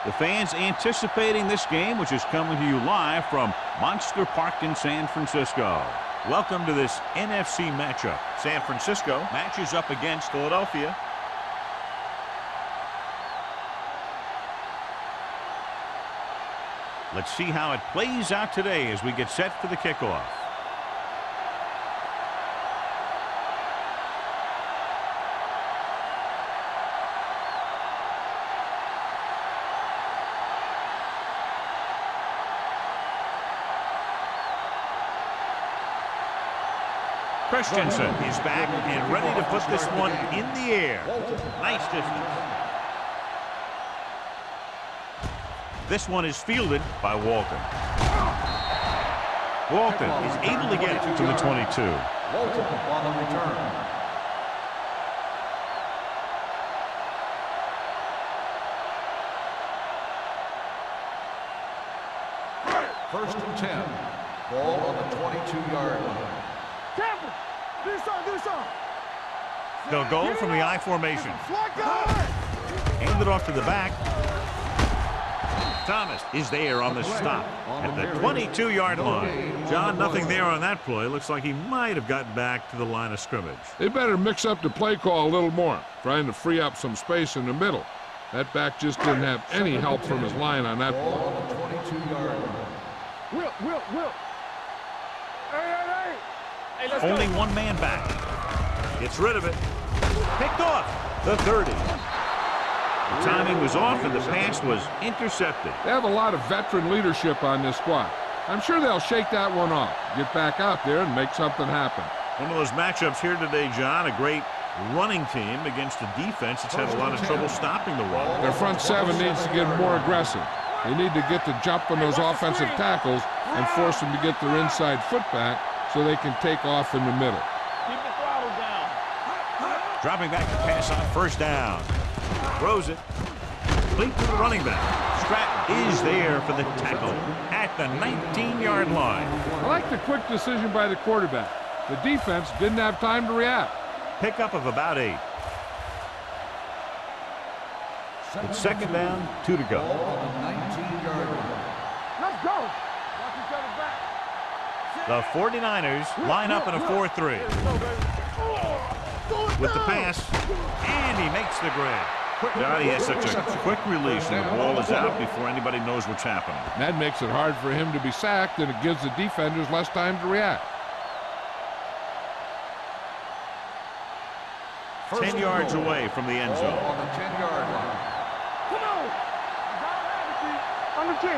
The fans anticipating this game, which is coming to you live from Monster Park in San Francisco. Welcome to this NFC matchup. San Francisco matches up against Philadelphia. Let's see how it plays out today as we get set for the kickoff. Christensen is back and ready to put this one in the air. Nice distance. This one is fielded by Walton. Walton is able to get it to the 22. Walton on the return. First and 10. Ball on the 22-yard line. They'll go from the I formation. Hand it off to the back. Thomas is there on the stop at the 22-yard line. John, nothing there on that play. Looks like he might have gotten back to the line of scrimmage. They better mix up the play call a little more, trying to free up some space in the middle. That back just didn't have any help from his line on that play. On the 22-yard line. Will. Hey, Only one man back. Gets rid of it. Picked off the 30. The timing was off and the pass was intercepted. They have a lot of veteran leadership on this squad. I'm sure they'll shake that one off, get back out there and make something happen. One of those matchups here today, John, a great running team against a defense that's had a lot of trouble stopping the run. Their front seven needs to get more aggressive. They need to get the jump on those offensive tackles and force them to get their inside foot back so they can take off in the middle. keep the throttle down. Dropping back to pass on first down. Throws it. Complete to the running back. Stratton is there for the tackle at the 19-yard line. I like the quick decision by the quarterback. The defense didn't have time to react. Pickup of about 8. It's second down, 2 to go. On the 19-yard line. Let's go. Watch each other back. The 49ers line up in a 4-3. With the pass, and he makes the grab. Now he has such a quick release, and the ball is out before anybody knows what's happening. That makes it hard for him to be sacked, and it gives the defenders less time to react. 10 yards away from the end zone. On the 10-yard line. Come on. On the 10.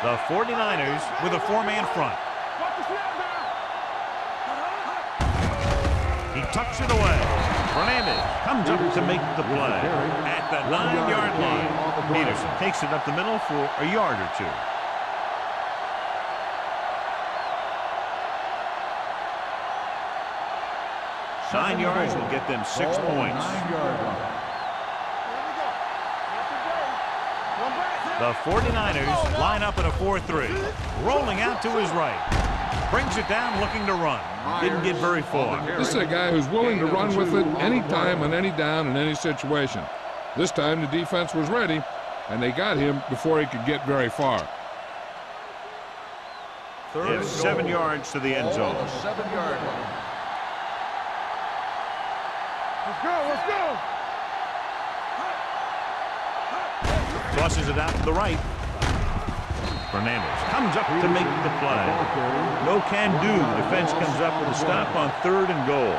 The 49ers with a 4-man front. Watch the snap now. He tucks it away. Fernandez comes up to make the play at the 9-yard line. Peterson takes it up the middle for a yard or 2. Nine yards will get them 6 points. 9-yard line. The 49ers line up in a 4-3. Rolling out to his right. Brings it down looking to run. Didn't get very far. This is a guy who's willing to run with it any time, on any down, in any situation. This time the defense was ready, and they got him before he could get very far. It's 7 yards to the end zone. On the 7-yard line. Let's go. Tosses it out to the right. Fernandez comes up to make the play. No can do. Defense comes up with a stop on 3rd and goal.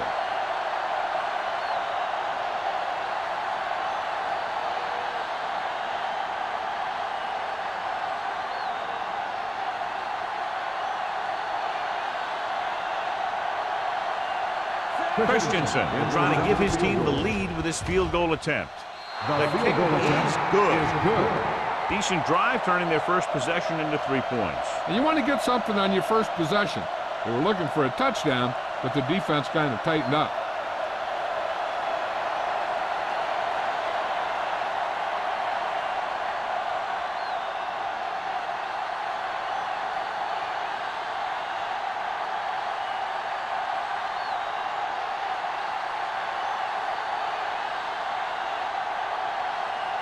Christensen will try to give his team the lead with his field goal attempt. The kick is good. Decent drive, turning their first possession into 3 points. And you want to get something on your first possession. They were looking for a touchdown, but the defense kind of tightened up.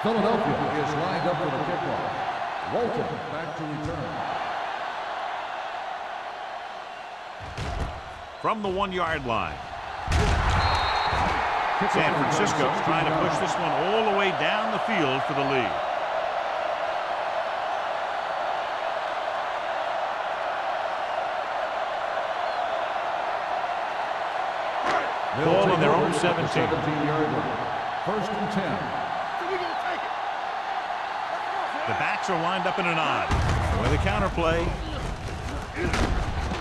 Philadelphia is lined up for the kickoff. Walton back to return. From the 1-yard line. San Francisco trying to push this one all the way down the field for the lead. Ball on their own 17. 17-yard line. First and 10. The backs are lined up in a nod. With a counter play.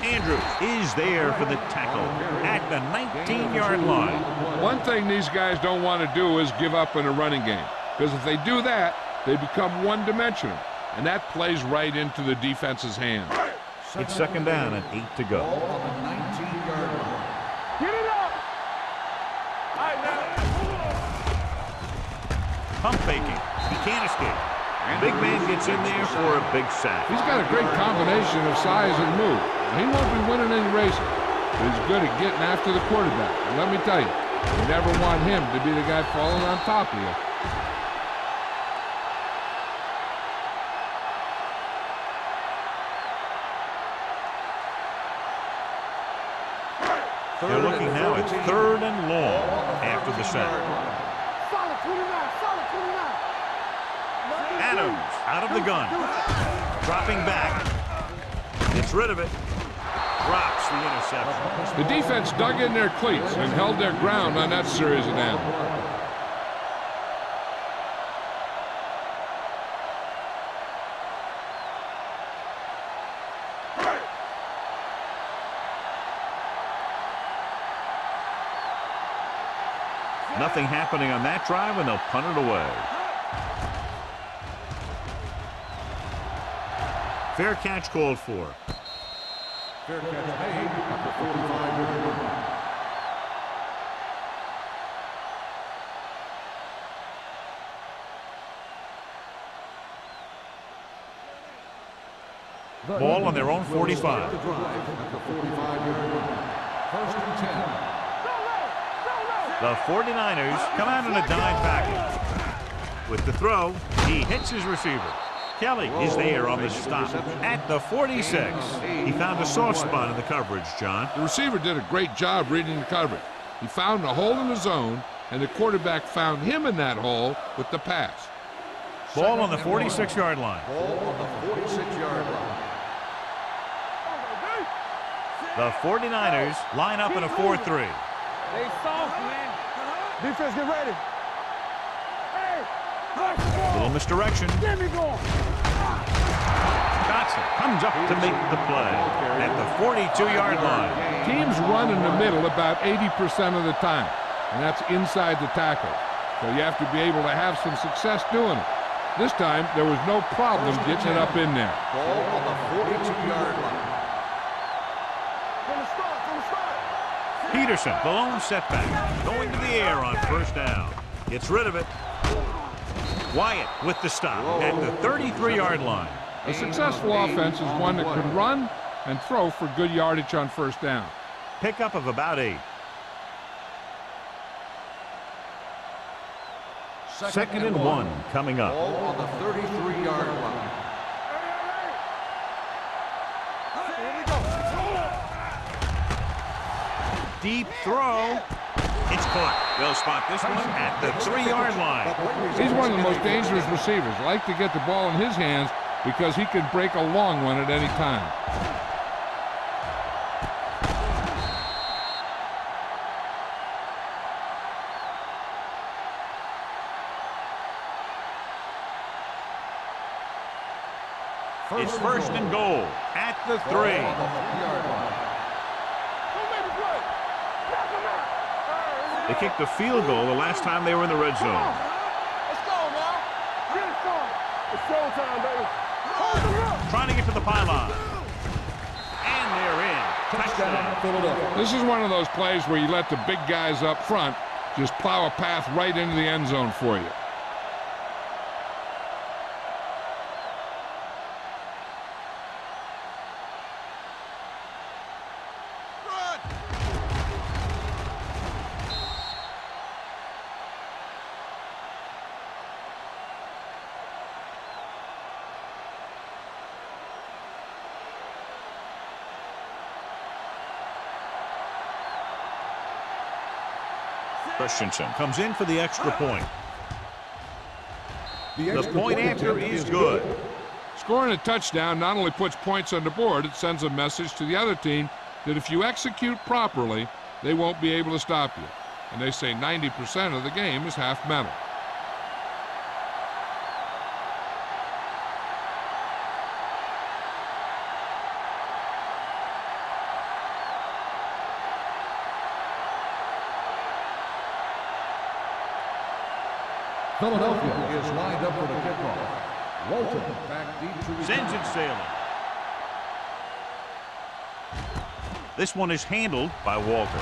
Andrews is there for the tackle at the 19-yard line. One thing these guys don't want to do is give up in a running game, because if they do that, they become one-dimensional, and that plays right into the defense's hands. It's second down and 8 to go. Ball on the 19-yard line. Get it up! All right, now. Pump faking. He can't escape. Big man gets in there for a big sack. He's got a great combination of size and move. He won't be winning any races, but he's good at getting after the quarterback. And let me tell you, you never want him to be the guy falling on top of you. They're looking now at 3rd and long after the sack. Solid 29, solid 29. Adams out of the gun. Dropping back. Gets rid of it. Drops the interception. The defense dug in their cleats and held their ground on that series of downs. Nothing happening on that drive, and they'll punt it away. Fair catch called for. Fair catch made at the 45-yard line. Ball on their own 45. The drive at the 45-yard line. First and 10. The 49ers come out in a dime package. With the throw, he hits his receiver. Kelly is there on the stop at the 46. He found a soft spot in the coverage, John. The receiver did a great job reading the coverage. He found a hole in the zone, and the quarterback found him in that hole with the pass. Ball on the 46-yard line. Ball on the 46-yard line. The 49ers line up in a 4-3. They soft, man. Defense, get ready. Hey, Little misdirection. get me going. Johnson comes up to make the play at the 42-yard line. Teams run in the middle about 80% of the time, and that's inside the tackle. So you have to be able to have some success doing it. This time, there was no problem getting it up in there. Ball on the 42-yard line. From the start, from the start. Peterson, the lone setback, going to the air on first down. Gets rid of it. Wyatt with the stop at the 33-yard line. A successful offense is one that can run and throw for good yardage on first down. Pickup of about 8. Second and 1 coming up. Ball on the 33-yard line. Deep throw. It's caught. They'll spot this one at the 3-yard line. He's one of the most dangerous receivers. Like to get the ball in his hands because he can break a long one at any time. It's first and goal at the 3. Ball on the 3-yard line. Don't make the play. Knock him out. They kicked a field goal the last time they were in the red zone. Let's go now. Get it started. It's showtime, baby. Hold the look. Trying to get to the pylon. And they're in. Touchdown. Philadelphia. This is one of those plays where you let the big guys up front just plow a path right into the end zone for you. Christensen comes in for the extra point. The point after is good. Scoring a touchdown not only puts points on the board, it sends a message to the other team that if you execute properly, they won't be able to stop you. And they say 90% of the game is half mental. Philadelphia is lined up for the kickoff. Walton back deep to Sends it sailing. This one is handled by Walton.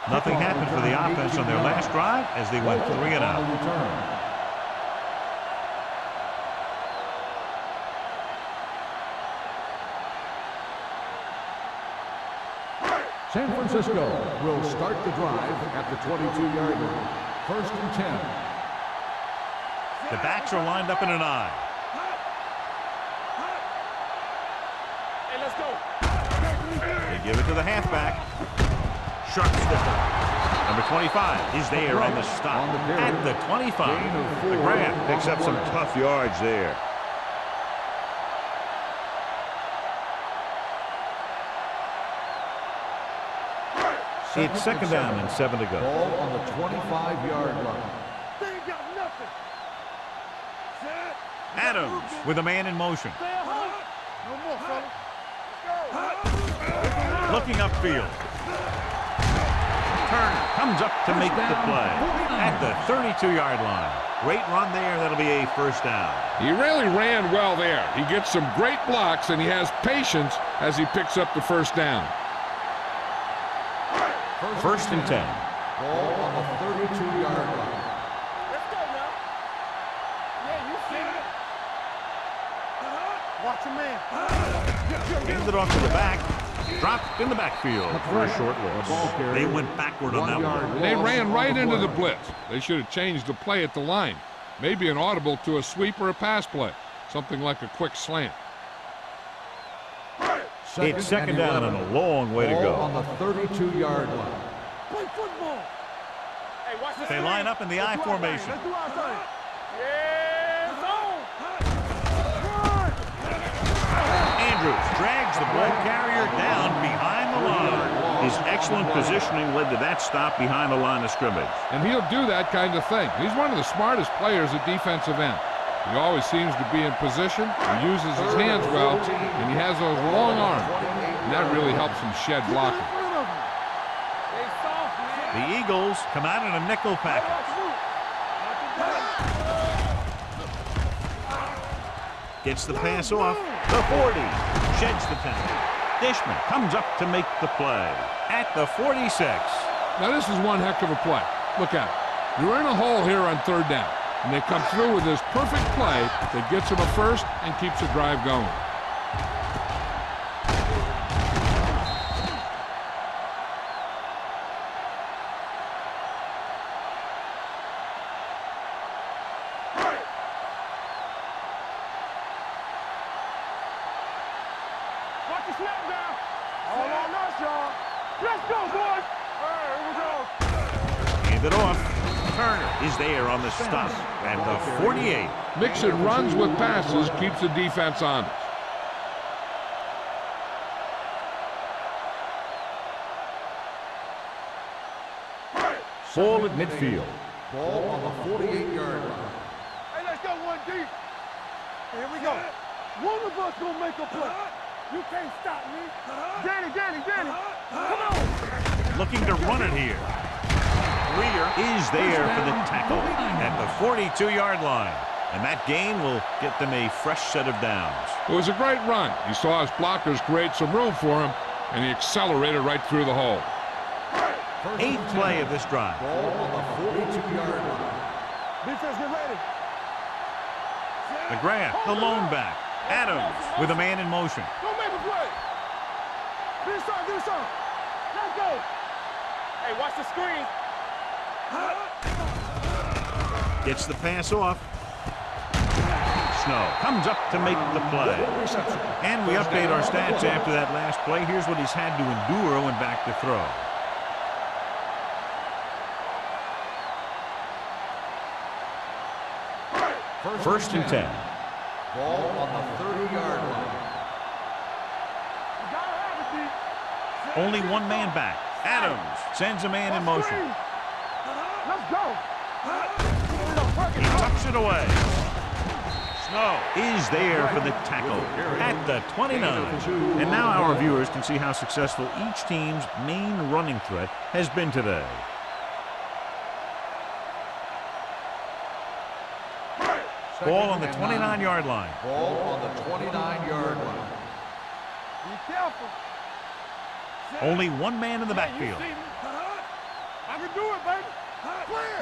Nothing happened for the offense on their last drive as they went 3 and out. San Francisco will start the drive at the 22-yard line. 1st and 10. The backs are lined up in an eye. Hey, let's go. They give it to the halfback. Sharp sniffer. Number 25 is there on the stop. At the 25, the Grant picks up some tough yards there. It's 2nd down and 7 to go. Ball on the 25-yard line. They ain't got nothing. Set. Adams with a man in motion. Stay at home. No more, fella. Looking upfield. Turner comes up to make the play at the 32-yard line. Great run there. That'll be a 1st down. He really ran well there. He gets some great blocks, and he has patience as he picks up the 1st down. 1st and 10. Ball on the 32-yard line. Let's go now. Yeah, you see it. Watch your man. Hands it off to the back. Dropped in the backfield for a short loss. They went backward on that one. They ran right into the blitz. They should have changed the play at the line. Maybe an audible to a sweep or a pass play. Something like a quick slant. It's 2nd down and a long way to go. On the 32-yard line. Play football. Hey, watch this. They line up in the I formation. Let's do our thing. Yeah, zone. Andrews drags the ball carrier down behind the line. His excellent positioning led to that stop behind the line of scrimmage. And he'll do that kind of thing. He's one of the smartest players at defensive end. He always seems to be in position, he uses his hands well, and he has those long arms. And that really helps him shed blocking. The Eagles come out in a nickel package. Gets the pass off. The 40. Sheds the 10. Dishman comes up to make the play at the 46. Now this is one heck of a play. Look at it. You're in a hole here on 3rd down. And they come through with this perfect play that gets them a 1st and keeps the drive going. Watch the snap down. All on us, y'all. Let's go, boys. Here we go. Hand it off. Turner is there on the stop at the 48. Mixing runs with passes keeps the defense honest. Ball at midfield. Ball on the 48-yard line. Hey, let's go one deep. Here we go. One of us gonna make a play. You can't stop me. Danny. Come on. Looking to run it here. Greer is there for the tackle at the 42-yard line. And that gain will get them a fresh set of downs. It was a great run. He saw his blockers create some room for him, and he accelerated right through the hole. 8th play of this drive. Ball on the 42-yard line. Defense, get ready. McGrath, the lone back. Adams with a man in motion. Don't make a play. Do something. Let's go. Hey, watch the screen. Gets the pass off. Snow comes up to make the play. And we update our stats after that last play. Here's what he's had to endure when back to throw. First and 10. Ball on the 30-yard line. Only one man back. Adams sends a man in motion. Let's go. He tucks it away. Snow is there for the tackle at the 29. And now our viewers can see how successful each team's main running threat has been today. Ball on the 29-yard line. Ball on the 29-yard line. Be careful. Only one man in the backfield. I can do it, baby. Clear.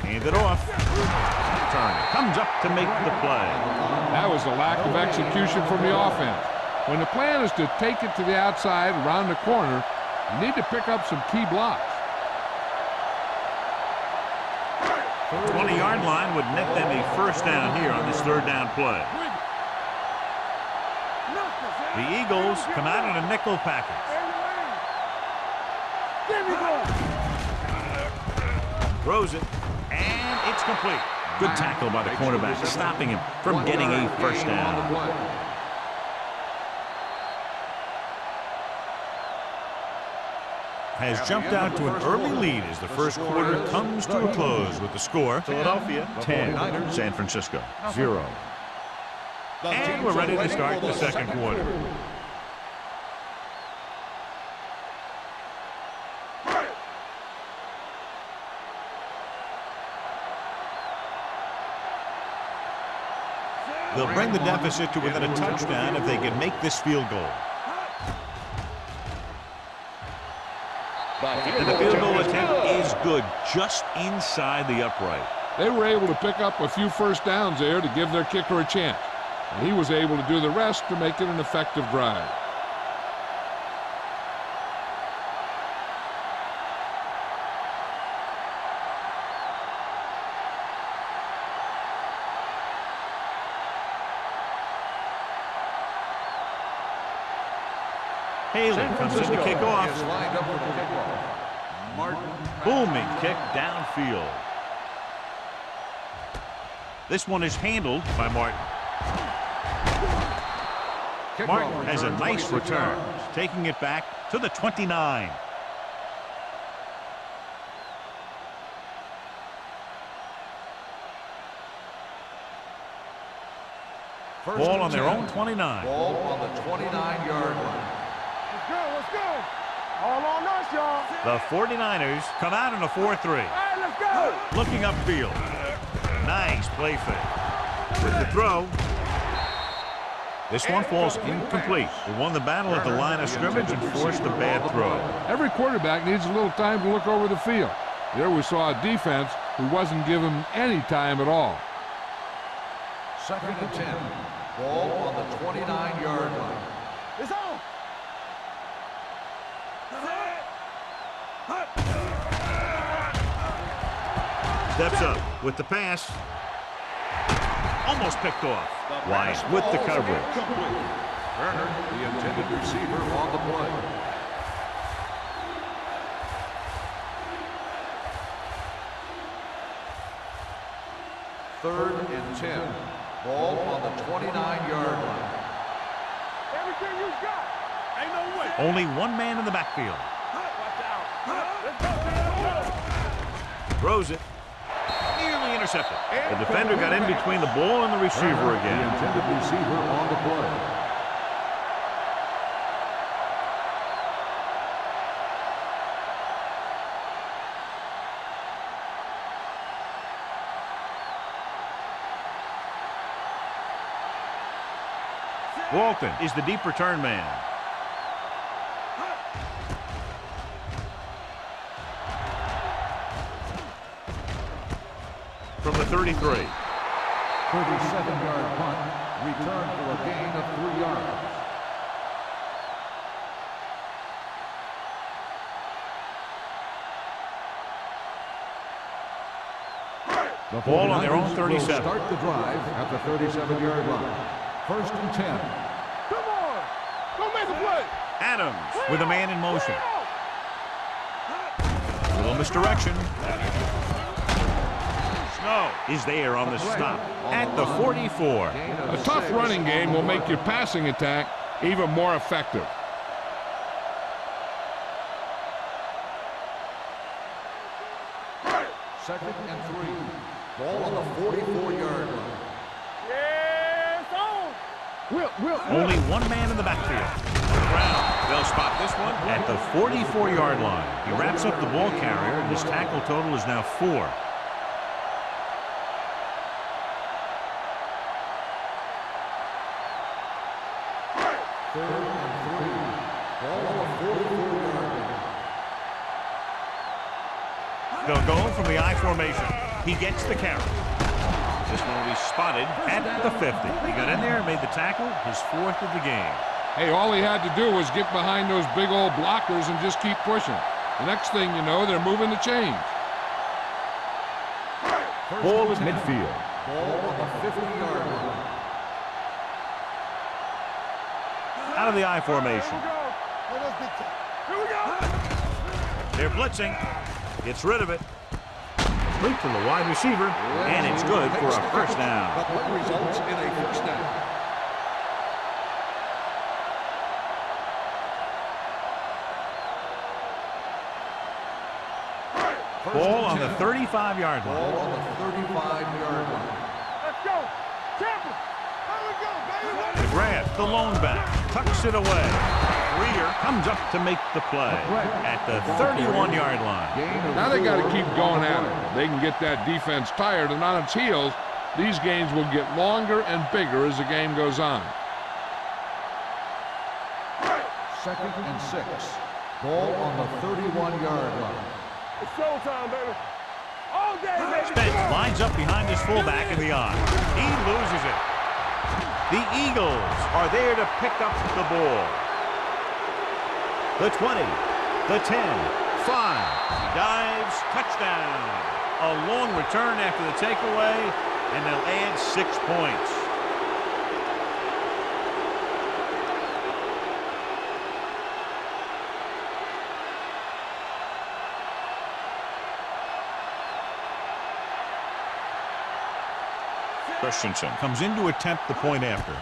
Hand it off. Turner comes up to make the play. That was a lack of execution from the offense. When the plan is to take it to the outside, around the corner, you need to pick up some key blocks. 20-yard line would net them a first down here on this third down play. The Eagles come out in a nickel package. Throws it, and it's complete. Good tackle by the cornerback, stopping him from getting a first down. Has jumped out to an early lead as the first quarter comes to a close with the score Philadelphia 10, San Francisco 0. And we're ready to start the second quarter. They'll bring the deficit to within a touchdown if they can make this field goal. And the field goal attempt is good, just inside the upright. They were able to pick up a few first downs there to give their kicker a chance. And he was able to do the rest to make it an effective drive. Haley comes in to kick off. Is lined up for the kickoff. Martin. Booming kick downfield. This one is handled by Martin. Martin has a nice return, taking it back to the 29. Ball on their own 29. Ball on the 29-yard line. Let's go. All on us, y'all. The 49ers come out in a 4-3. Hey, let's go. Looking upfield. Nice play fake. With the throw. This one falls incomplete. They won the battle at the line of scrimmage and forced a bad throw. Every quarterback needs a little time to look over the field. There we saw a defense who wasn't given any time at all. Second and 10. Ball on the 29-yard line. It's on. Steps up with the pass. Almost picked off. Wise with the coverage. Turner, the intended receiver, on the play. Third and 10. Ball on the 29-yard line. Everything you got. Ain't no way. Only one man in the backfield. Watch out. Throws it. Nearly intercepted. The defender got in between the ball and the receiver again. The intended receiver on the play. Walton is the deep return man. From the 33. 37-yard punt, return for a gain of 3 yards. The Ball on their own 49ers will 37. start the drive at the 37-yard line. First and 10. Come on. Go make a play. Adams with a man in motion. A little misdirection. Snow is there on the stop at the 44. A tough running game will make your passing attack even more effective. Second and 3. Ball on the 44-yard line. Yes, on. Will. Only one man in the backfield. On the ground. They'll spot this one at the 44-yard line. He wraps up the ball carrier, and his tackle total is now 4. Third and 3. Ball on the 44-yard line. They'll go from the I formation. He gets the carry. This one will be spotted at the 50. He got in there and made the tackle, his 4th of the game. Hey, all he had to do was get behind those big old blockers and just keep pushing. The next thing you know, they're moving the chains. Ball is midfield. Ball on the 50-yard line. Out of the I formation. Here we go. They're blitzing. Gets rid of it. Complete to the wide receiver, and it's good for a first down. The play results in a first down. Ball on the 35-yard line. Ball on the 35-yard line. Let's go. Champion. Here we go, baby. McGrath, the lone back, tucks it away. Greer comes up to make the play at the 31-yard line. Now they got to keep going at it. They can get that defense tired and on its heels. These games will get longer and bigger as the game goes on. Second and 6. Ball on the 31-yard line. It's showtime, baby. All day, baby. Spence lines up behind his fullback in the I. He loses it. The Eagles are there to pick up the ball. The 20, the 10, 5. He dives, touchdown. A long return after the takeaway, and they'll add 6 points. Christensen comes in to attempt the point after.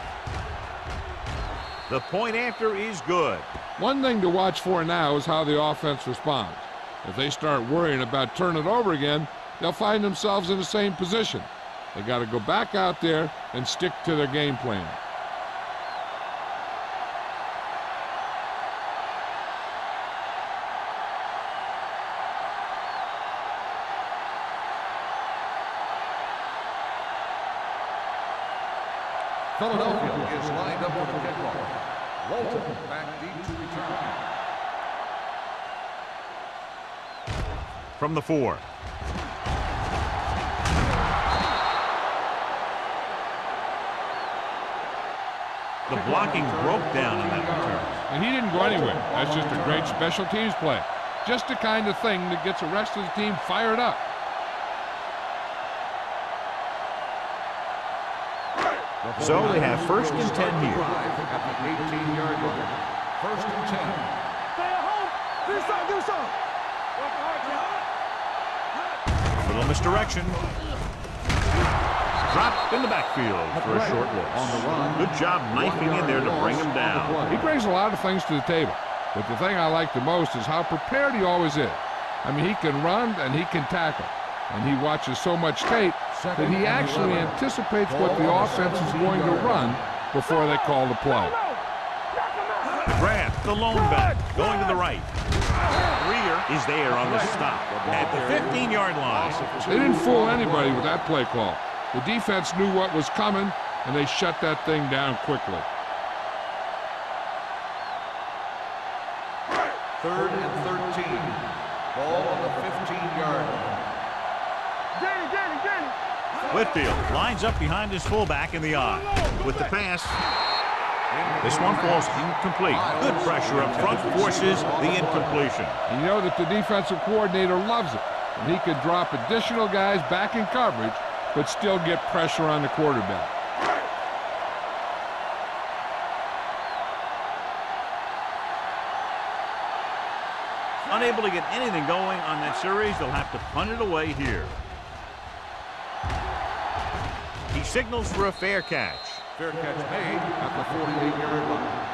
The point after is good. One thing to watch for now is how the offense responds. If they start worrying about turning it over again, they'll find themselves in the same position. They got to go back out there and stick to their game plan. Philadelphia is lined up for the kickoff. Walton back deep to return. From the 4. The blocking broke down in that return. And he didn't go anywhere. That's just a great special teams play. Just the kind of thing that gets the rest of the team fired up. So they have first and 10 here. Drive at the 18-yard line. First and 10. Stay at home. Do something. Little misdirection. Dropped in the backfield for a short loss. On the run. Good job knifing in there to bring him down. He brings a lot of things to the table. But the thing I like the most is how prepared he always is. I mean, he can run and he can tackle. And he watches so much tape that he actually anticipates what the offense is going to run before they call the play. McGrath, the lone back, going to the right. Greer is there on the stop at the 15-yard line. They didn't fool anybody with that play call. The defense knew what was coming, and they shut that thing down quickly. Third and 13. Ball on the 15-yard line. Danny. Whitfield lines up behind his fullback in the I. With the pass. This one falls incomplete. Good pressure up front forces the incompletion. And you know that the defensive coordinator loves it. And he could drop additional guys back in coverage, but still get pressure on the quarterback. Unable to get anything going on that series, they'll have to punt it away here. He signals for a fair catch. Fair catch made at the 48-yard line.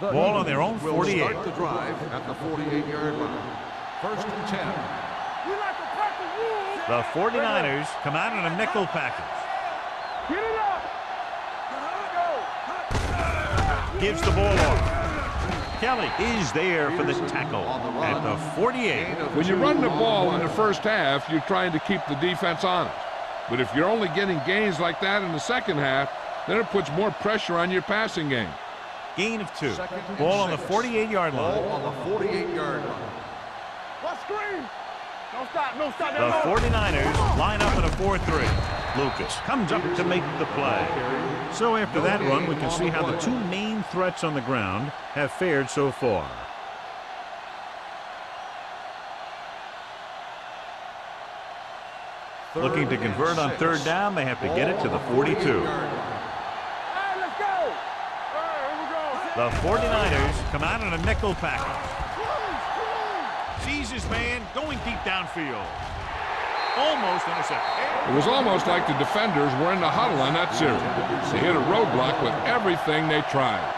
Ball on their own 48. Will start the drive at the 48-yard line. First and 10. We like to pack the rules. The 49ers come out in a nickel package. Get it up. Go. Gives the ball off. Kelly is there for the tackle at the 48. When you run the ball in the first half, you're trying to keep the defense honest. But if you're only getting gains like that in the second half, then it puts more pressure on your passing game. Gain of 2. Ball on the 48-yard line. Ball on the 48-yard line. Let's screen. Don't stop. No stop. The 49ers line up in a 4-3. Lucas comes up to make the play. So after that run, we can see how the two main threats on the ground have fared so far. Looking to convert on third down, they have to get it to the 42. Hey, let's go. The 49ers come out in a nickel package. Sees his man going deep downfield. Almost intercepted. It was almost like the defenders were in the huddle on that series. They hit a roadblock with everything they tried.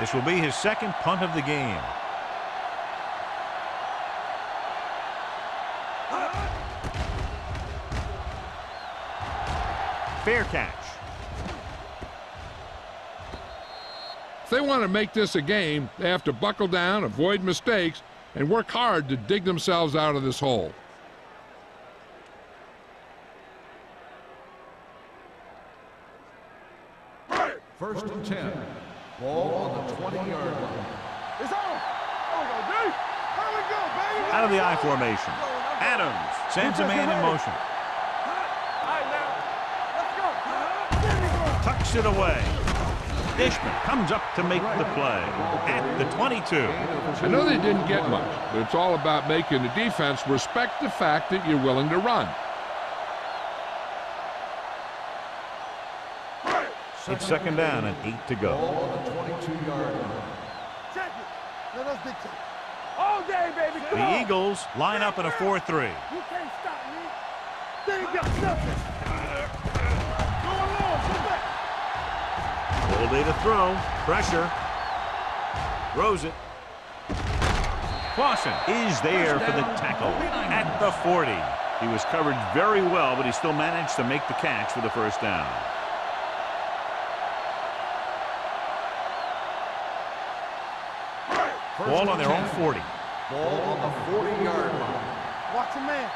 This will be his second punt of the game. Fair catch. If they want to make this a game, they have to buckle down, avoid mistakes, and work hard to dig themselves out of this hole. First and 10. Ball on the 20-yard line. It's on. There we go, D. There we go, baby. Out of the I formation. Adams sends a man in motion. All right, now. Let's go. There we go. Tucks it away. Dishman comes up to make the play at the 22. I know they didn't get much, but it's all about making the defense respect the fact that you're willing to run. It's second down and 8 to go. Ball on the 22-yard line. Check it. Let us dictate. All day, baby. Come The on. Eagles line up in a 4-3. You can't stop me. They ain't got nothing. Go along. Go back. Full day to throw. Pressure. Throws it. Clausen is there for the tackle at the 40. He was covered very well, but he still managed to make the catch for the first down. Ball on their own 40. Ball on the 40-yard line. Watch your man.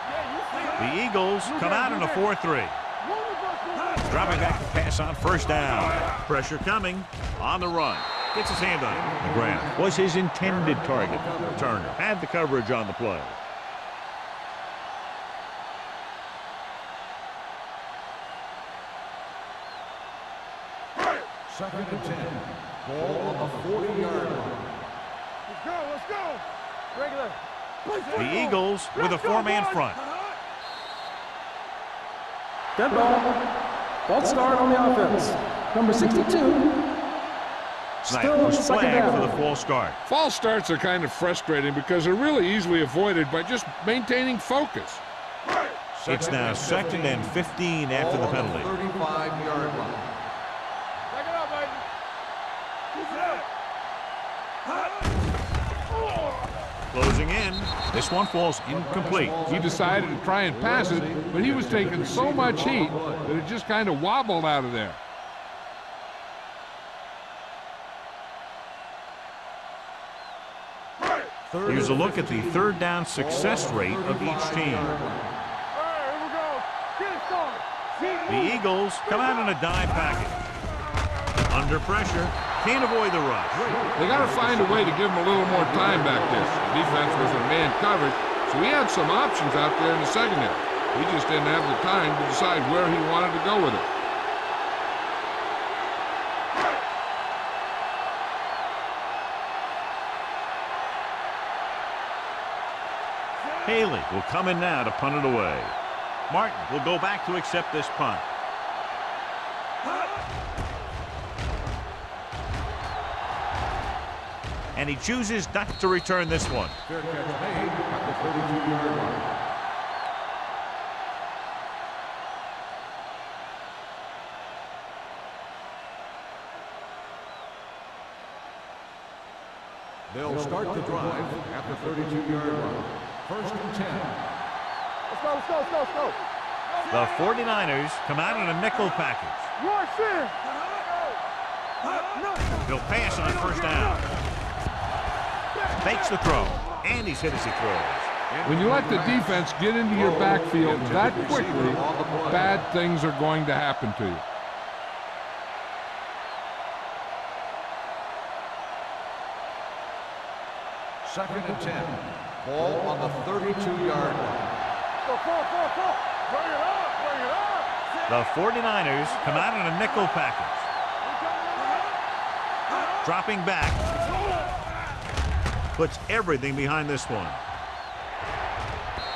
Yeah, you see it. The Eagles come out in a 4-3. One of us will Dropping back to pass on first down. Pressure coming on the run. Gets his hand on it. The ground was his intended target. Turner had the coverage on the play. Second and 10. Ball on the 40-yard line. Let's go. Let's go. Regular. The Eagles with a four-man front. Dead ball. False start on the offense. Number 62. Snap Still was second flagged down. for the false start. False starts are kind of frustrating because they're really easily avoided by just maintaining focus. It's now second and 15 after the penalty. 35-yard line. Back it up, baby. Keep it up. Closing in. This one falls incomplete. He decided to try and pass it, but he was taking so much heat that it just kind of wobbled out of there. Here's a look at the third down success rate of each team. All right, here we go. Get it started. See The Eagles come out in a dive package. Under pressure, can't avoid the rush. They got to find a way to give him a little more time back there. The defense was in man coverage, so he had some options out there in the secondary. He just didn't have the time to decide where he wanted to go with it. Haley will come in now to punt it away. Martin will go back to accept this punt. And he chooses not to return this one. Fair catch made at the 32-yard line. They'll start the drive at the 32-yard line. First and 10. Let's go, let's go, let's go, let's go. The 49ers come out in a nickel package. Rush in. They'll pass on first down. Makes the throw, and he's hit as he throws. When you let the defense get into your backfield that quickly, bad things are going to happen to you. Second and 10. Ball on the 32-yard line. Go, fall. Bring it up. The 49ers come out in a nickel package. Dropping back. Puts everything behind this one.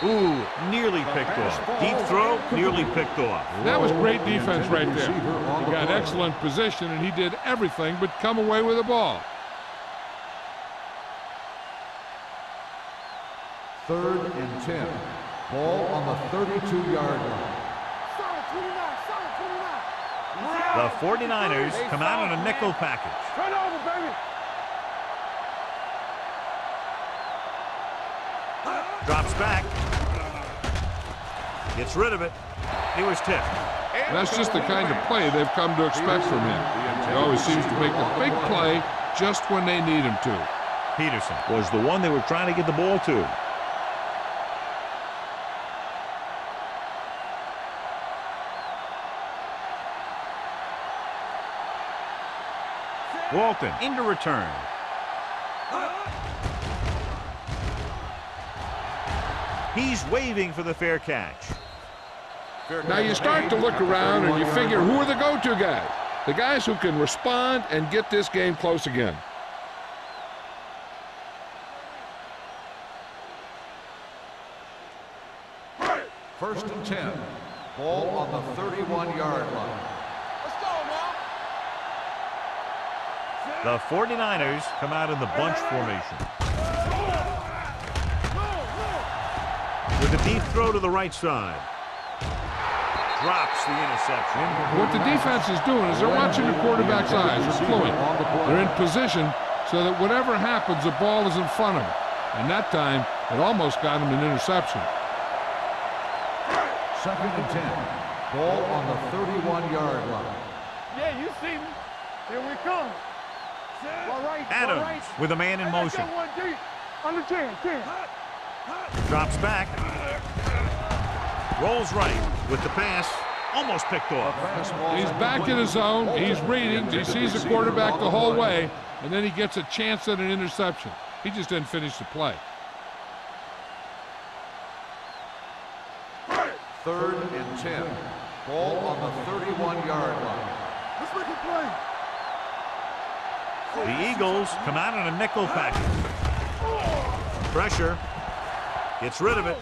Ooh, nearly picked off. Deep throw, nearly picked off. That was great defense right there. He got excellent position, and he did everything but come away with the ball. Third and 10. Ball on the 32-yard line. Solid 29. The 49ers come out in a nickel package. Turn over, baby. Drops back. Gets rid of it. He was tipped. That's just the kind of play they've come to expect from him. He always seems to make a big play just when they need him to. Peterson was the one they were trying to get the ball to. Walton into return. He's waving for the fair catch. Now you start to look around and you figure, who are the go-to guys? The guys who can respond and get this game close again. First and 10. Ball on the 31-yard line. Let's go now. The 49ers come out in the bunch formation. With a deep throw to the right side. Drops the interception. What the defense is doing is they're watching the quarterback's eyes. They're fluent. They're in position so that whatever happens, the ball is in front of them. And that time, it almost got him an interception. Second and 10. Ball on the 31-yard line. Yeah, you see me. Here we come. All right, Adams with a man in motion. One deep. Under 10. Drops back. Rolls right with the pass. Almost picked off. He's back in his zone. He's reading. He sees the quarterback the whole way, and then he gets a chance at an interception. He just didn't finish the play. Third and 10. Ball on the 31-yard line. Let's make a play. The Eagles come out in a nickel package. Pressure. Gets rid of it.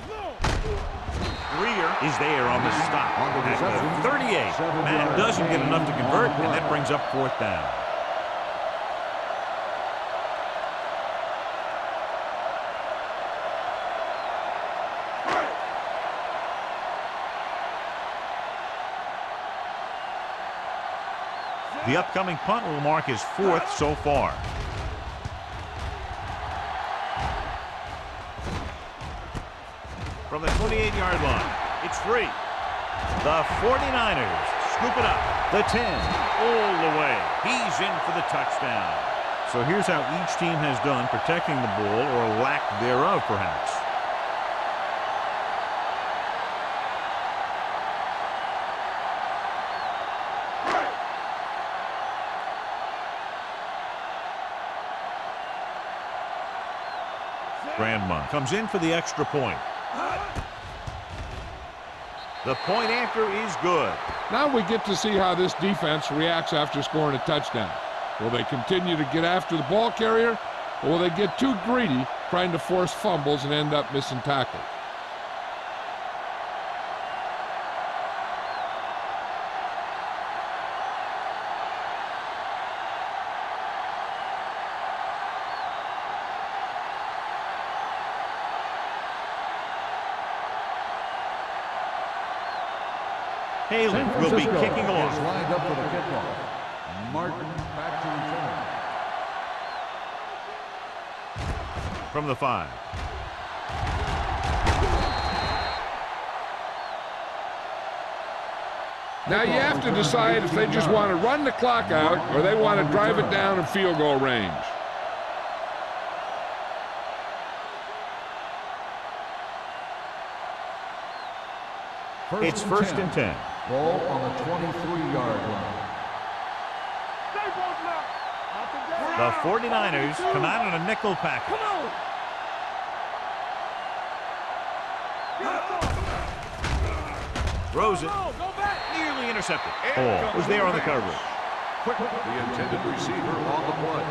Greer is there on the stop. At the 38. Matt doesn't get enough to convert, and that brings up fourth down. The upcoming punt will mark his fourth so far. From the 28-yard line, it's free. The 49ers scoop it up. The 10, all the way. He's in for the touchdown. So here's how each team has done protecting the ball, or lack thereof, perhaps. Grandma comes in for the extra point. The point after is good. Now we get to see how this defense reacts after scoring a touchdown. Will they continue to get after the ball carrier, or will they get too greedy trying to force fumbles and end up missing tackles? Haley will be kicking is off. lined up for the kickoff. Martin back to return. From the 5. Now you have to decide if they just want to run the clock out or they want to drive it down in field goal range. It's first and 10. Ball on the 23-yard line. The 49ers come out on a nickel package. Throws it. Nearly intercepted. Ball was there on the coverage. The intended receiver on the play.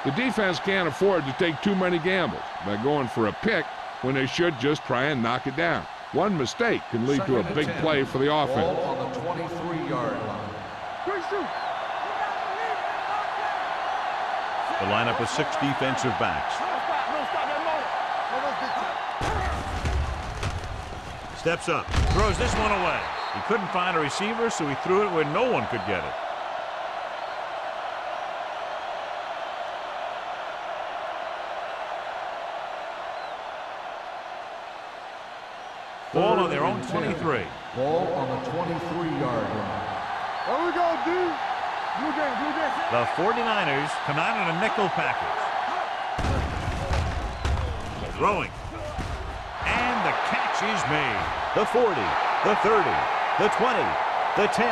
The defense can't afford to take too many gambles by going for a pick when they should just try and knock it down. One mistake can lead to a big play for the offense. Ball on the 23-yard line. The lineup with 6 defensive backs. Steps up, throws this one away. He couldn't find a receiver, so he threw it where no one could get it. Ball on their own 23. Ball on the 23-yard line. There we go, dude. Blue game, blue game. The 49ers come out in a nickel package. Throwing. And the catch is made. The 40, the 30, the 20, the 10.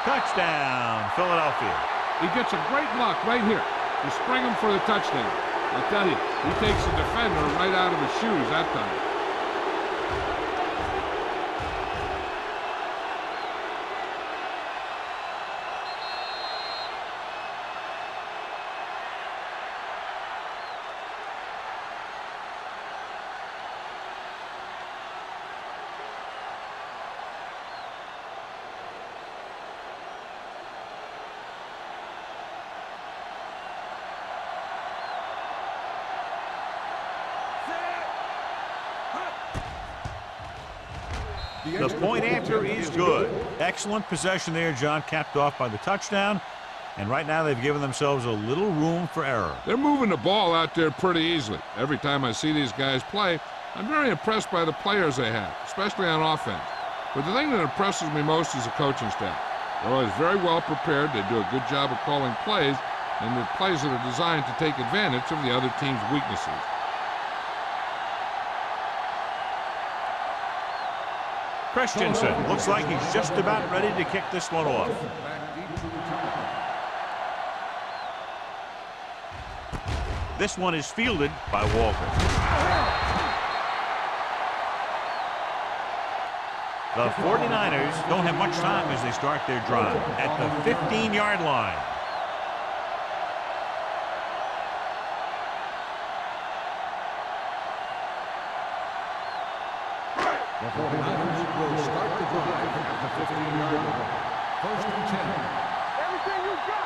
Touchdown, Philadelphia. He gets a great block right here to spring him for the touchdown. I tell you, he takes the defender right out of his shoes that time. The point after is good. Excellent possession there, John, capped off by the touchdown. And right now they've given themselves a little room for error. They're moving the ball out there pretty easily. Every time I see these guys play, I'm very impressed by the players they have, especially on offense. But the thing that impresses me most is the coaching staff. They're always very well prepared. They do a good job of calling plays, and the plays that are designed to take advantage of the other team's weaknesses. Christensen looks like he's just about ready to kick this one off. This one is fielded by Walker. The 49ers don't have much time as they start their drive at the 15-yard line. The 49ers will start the drive at the 15-yard line. First and 10. Everything you got.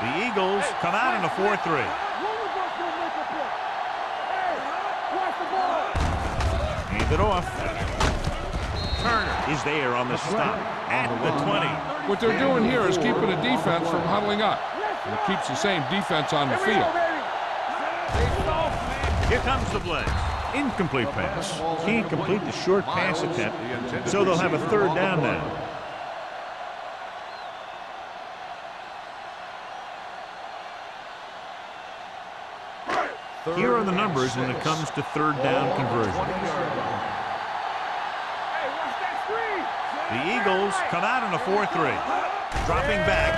The Eagles come out in a 4-3. One of us gonna make a play. Hey, watch the ball. Hand it off. Turner is there on the stop at the 20. What they're doing here is keeping the defense from huddling up. And it keeps the same defense on the field. Here comes the blitz. Incomplete pass. Can't complete the short pass attempt, so they'll have a third down now. Here are the numbers when it comes to third down conversion. The Eagles come out in a 4-3. Dropping back.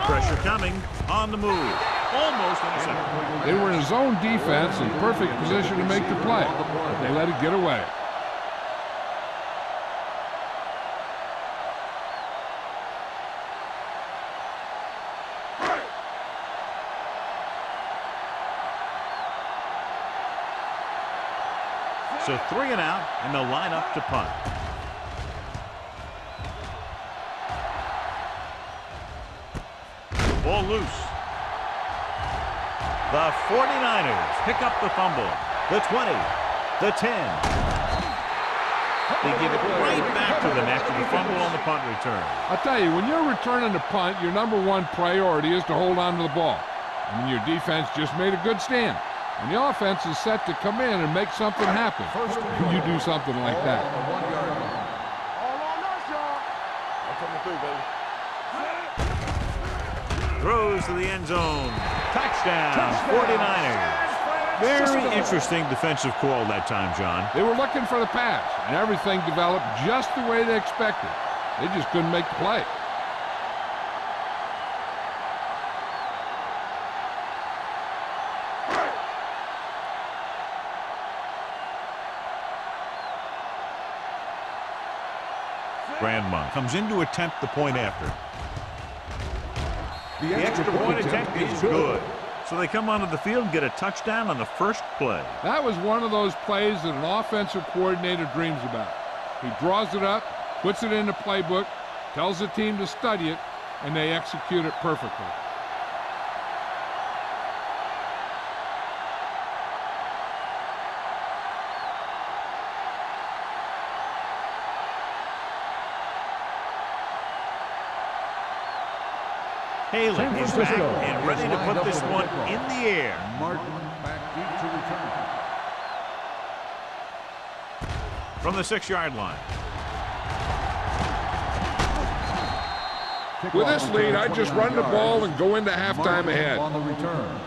Pressure coming. On the move. almost intercepted. They were in zone defense in perfect position to make the play, but they let it get away. So 3 and out, and they'll line up to punt. Ball loose. The 49ers pick up the fumble. The 20, the 10. They give it right back to them after the fumble on the punt return. I'll tell you, when you're returning a punt, your #1 priority is to hold on to the ball. And your defense just made a good stand. And the offense is set to come in and make something happen. You do something like that. All on us, y'all. I'm coming through, baby. Throws to the end zone. Touchdown, 49ers. Very interesting defensive call that time, John. They were looking for the pass, and everything developed just the way they expected. They just couldn't make the play. Grandma comes in to attempt the point after. The extra point attempt is good. So they come onto the field and get a touchdown on the first play. That was one of those plays that an offensive coordinator dreams about. He draws it up, puts it in the playbook, tells the team to study it, and they execute it perfectly. Haley is back and ready to put this one in the air. Martin back deep to return. From the 6-yard line. With this lead, I just run the ball and go into halftime ahead. On the return.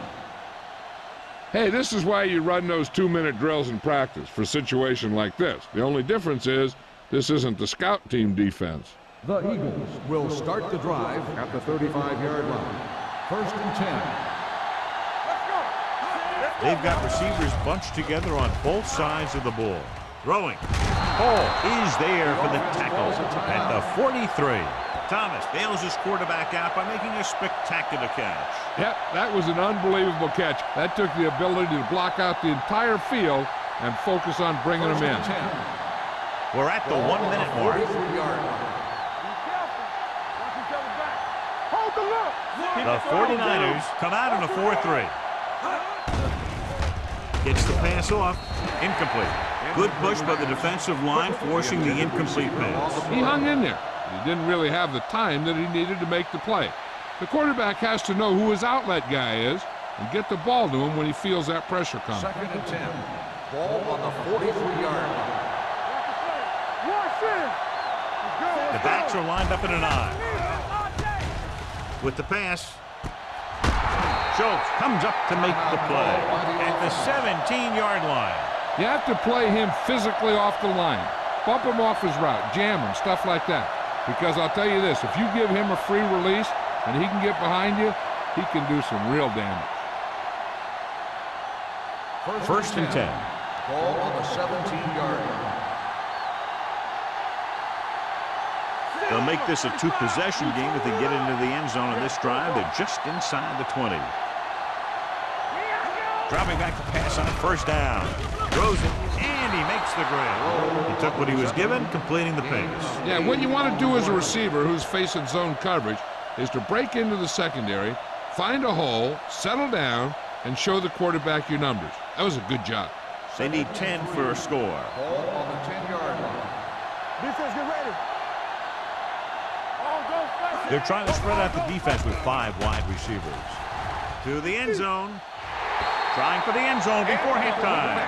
Hey, this is why you run those 2-minute drills in practice for a situation like this. The only difference is this isn't the scout team defense. The Eagles will start the drive at the 35-yard line. 1st and 10. They've got receivers bunched together on both sides of the ball. Throwing. Hall is there for the tackle at the 43. Thomas bails his quarterback out by making a spectacular catch. Yep, that was an unbelievable catch. That took the ability to block out the entire field and focus on bringing them in. We're at the 1-minute mark. The 49ers come out in a 4-3. Gets the pass off. Incomplete. Good push by the defensive line, forcing the incomplete pass. He hung in there. He didn't really have the time that he needed to make the play. The quarterback has to know who his outlet guy is and get the ball to him when he feels that pressure coming. 2nd and 10. Ball on the 43-yard line. The backs are lined up in an I. With the pass, Schultz comes up to make the play at the 17-yard line. You have to play him physically off the line. Bump him off his route, jam him, stuff like that. Because I'll tell you this, if you give him a free release and he can get behind you, he can do some real damage. 1st and 10. Ball on the 17-yard line. They'll make this a 2-possession game if they get into the end zone on this drive. They're just inside the 20. Dropping back to pass on 1st down. Throws it, and he makes the grab. He took what he was given, completing the pass. Yeah, what you want to do as a receiver who's facing zone coverage is to break into the secondary, find a hole, settle down, and show the quarterback your numbers. That was a good job. They need 10 for a score. Ball on the 10-yard line. Defense, get ready. They're trying to spread out the defense with 5 wide receivers. To the end zone. Trying for the end zone before halftime.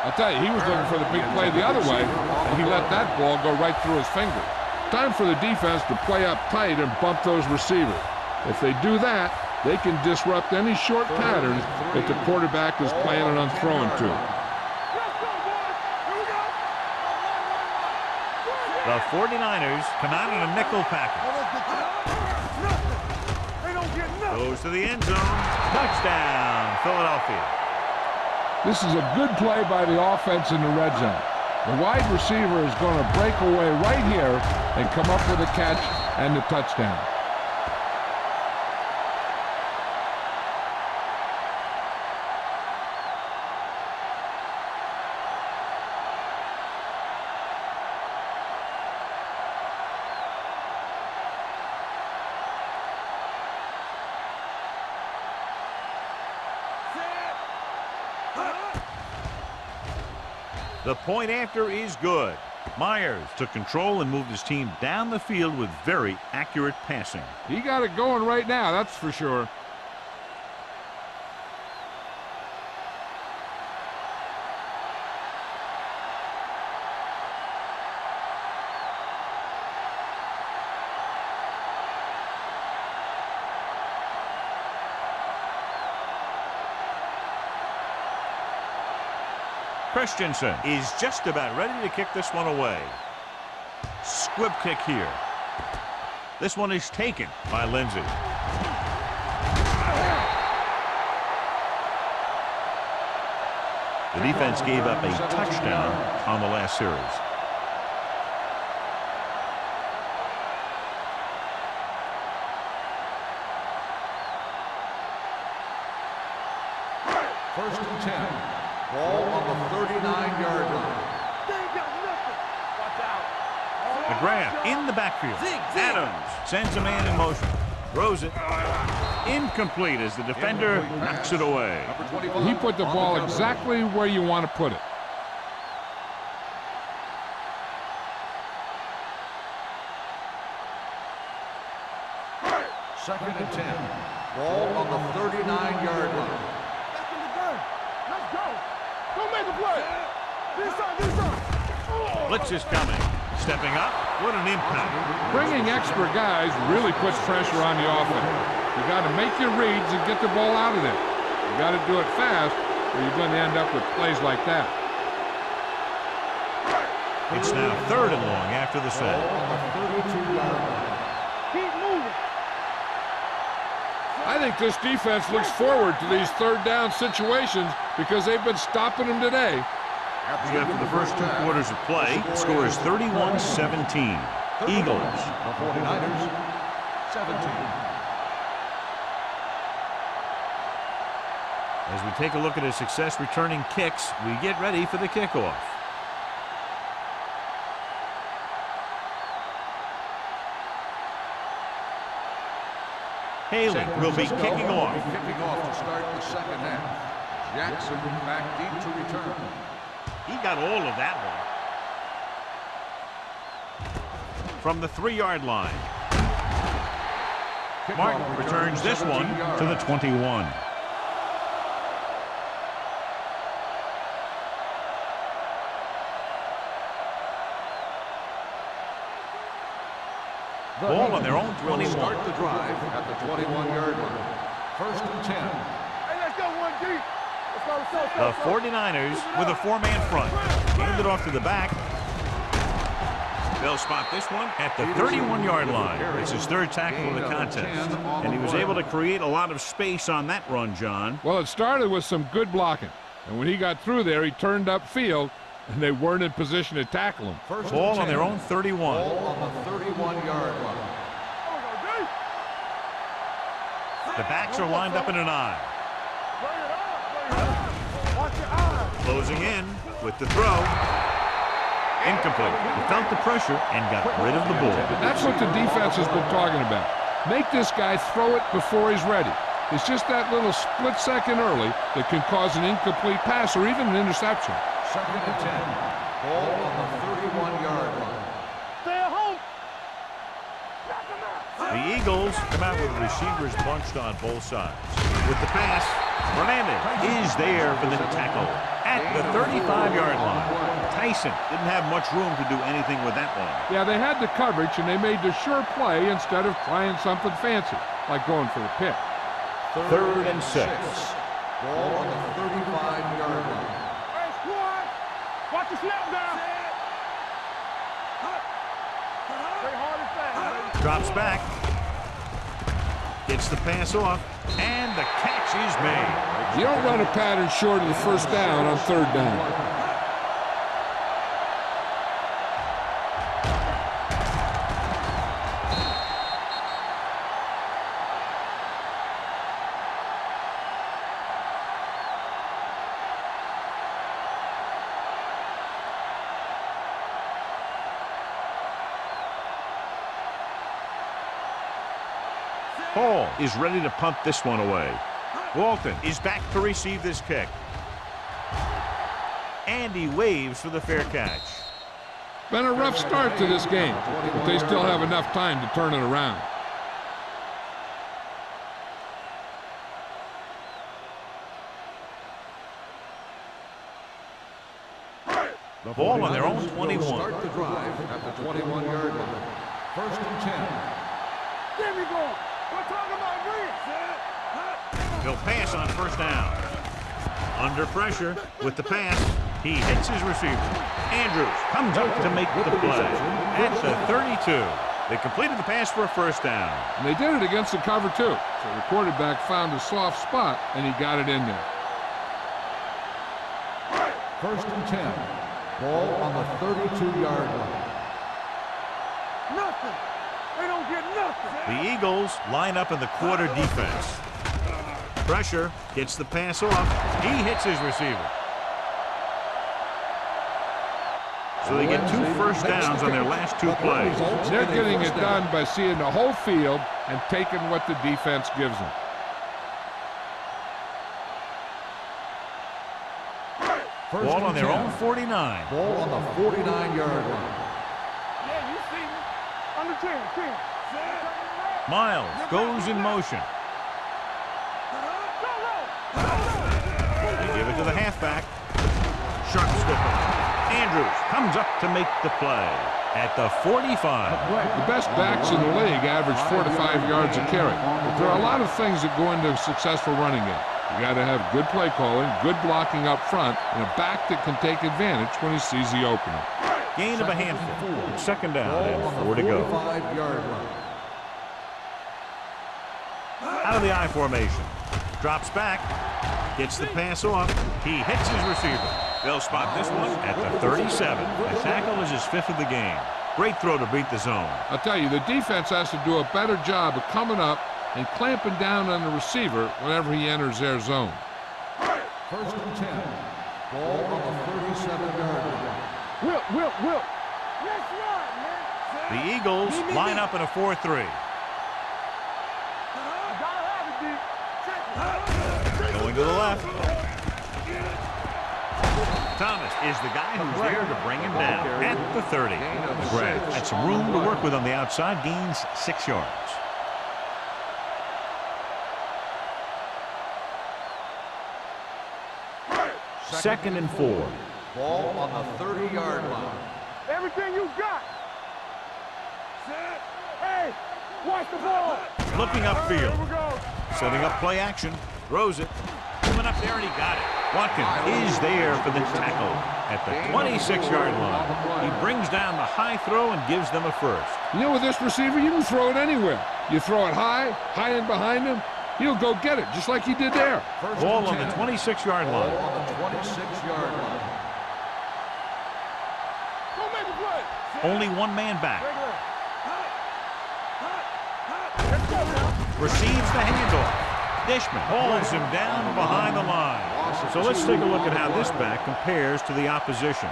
I'll tell you, he was looking for the big play the other way, and he let that ball go right through his fingers. Time for the defense to play up tight and bump those receivers. If they do that, they can disrupt any short patterns that the quarterback is planning on throwing to. The 49ers come out in a nickel package. They don't get nothing. Goes to the end zone. Touchdown, Philadelphia. This is a good play by the offense in the red zone. The wide receiver is going to break away right here and come up with a catch and the touchdown. The point after is good. Myers took control and moved his team down the field with very accurate passing. He got it going right now, that's for sure. Christensen is just about ready to kick this one away. Squib kick here. This one is taken by Lindsey. The defense gave up a touchdown on the last series. First and 10. Ball on the 39-yard line. They ain't got nothing. Watch out. McGrath in the backfield. Adams sends a man in motion. Throws it. Incomplete as the defender knocks it away. He put the ball exactly where you want to put it. Second and 10. Ball on the 39-yard line. Back in the gun. Let's go. Don't make a play. This side. Blitz is coming. Stepping up. What an impact. Bringing extra guys really puts pressure on the offense. You got to make your reads and get the ball out of there. You got to do it fast or you're going to end up with plays like that. It's now 3rd and long after the set. Keep moving. I think this defense looks forward to these 3rd down situations because they've been stopping them today. After the first 2 quarters of play, the score is 31-17. Eagles. The 49ers, 17. As we take a look at his success returning kicks, we get ready for the kickoff. Haley will be kicking off. Kicking off to start the second half. Jackson back deep to return. He got all of that one. From the 3-yard line. Martin returns this one to the 21. Ball on their own 21. Start the drive at the 21-yard line. First and 10. Hey, let's go one deep. Let's go. The 49ers with a 4-man front. Hand it off to the back. They'll spot this one at the 31-yard line. It's his 3rd tackle of the contest. And he was able to create a lot of space on that run, John. Well, it started with some good blocking. And when he got through there, he turned upfield, and they weren't in position to tackle him. Ball on their own 31. Ball on the 31-yard line. The backs are lined up in an I. Watch your eyes. Closing in with the throw. Incomplete. He felt the pressure and got rid of the ball. That's what the defense has been talking about. Make this guy throw it before he's ready. It's just that little split second early that can cause an incomplete pass or even an interception. Second and 10. Ball on the 31-yard line. Stay at home. The Eagles come out with receivers bunched on both sides. With the pass, Hernandez is there for the tackle at the 35-yard line. Tyson didn't have much room to do anything with that one. Yeah, they had the coverage, and they made the sure play instead of trying something fancy, like going for the pick. 3rd and 6. Ball on the 35-yard line. Hey, squad. Watch the snap down. Stay hard and fast, baby. Drops back. Gets the pass off, and the catch is made. You don't run a pattern short of the first down on third down. Hall is ready to punt this one away. Walton is back to receive this kick. And he waves for the fair catch. Been a rough start to this game, but they still have enough time to turn it around. The ball on their own 21. Start the drive at the 21-yard line. First and 10. There we go. We're talking about green. He'll pass on first down. Under pressure with the pass. He hits his receiver. Andrews comes up to make the play. At the 32. They completed the pass for a first down. And they did it against the cover, too. So the quarterback found a soft spot, and he got it in there. First and 10. Ball on the 32-yard line. Nothing. They don't get nothing. The Eagles line up in the quarter defense. Pressure, gets the pass off. He hits his receiver. So they get 2 first downs on their last 2 plays. They're getting it done by seeing the whole field and taking what the defense gives them. Ball on their own 49. Ball on the 49-yard line. Yeah, you see me. Under 10. Miles goes in motion. They give it to the halfback. Sharp stipple. Andrews comes up to make the play at the 45. The best backs in the league average 4 to 5 yards a carry. But there are a lot of things that go into a successful running game. You got to have good play calling, good blocking up front, and a back that can take advantage when he sees the opening. Gain of a handful. Second down and 4 to go. 45-yard line. Out of the I formation. Drops back. Gets the pass off. He hits his receiver. They'll spot this one at the 37. The tackle is his 5th of the game. Great throw to beat the zone. I'll tell you, the defense has to do a better job of coming up and clamping down on the receiver whenever he enters their zone. First and 10. Ball on the 37-yard line. Will. Let's run, man. The Eagles line up in a 4-3. Going to the left. Thomas is the guy who's there to bring him down at the 30. McGrath had some room to work with on the outside, gains 6 yards. Second and 4. Ball on the 30-yard line. Everything you got. Hey, watch the ball. Looking upfield. Here we go. Setting up play action. Throws it. Coming up there and he got it. Watkins is there for the tackle at the 26-yard line. He brings down the high throw and gives them a first. You know, with this receiver, you can throw it anywhere. You throw it high and behind him, he'll go get it, just like he did there. Ball on the 26-yard line. Ball on the 26-yard line. Go make a play. Only one man back. Let's go now. Receives the handoff. Dishman holds him down behind the line. So let's take a look at how this back compares to the opposition.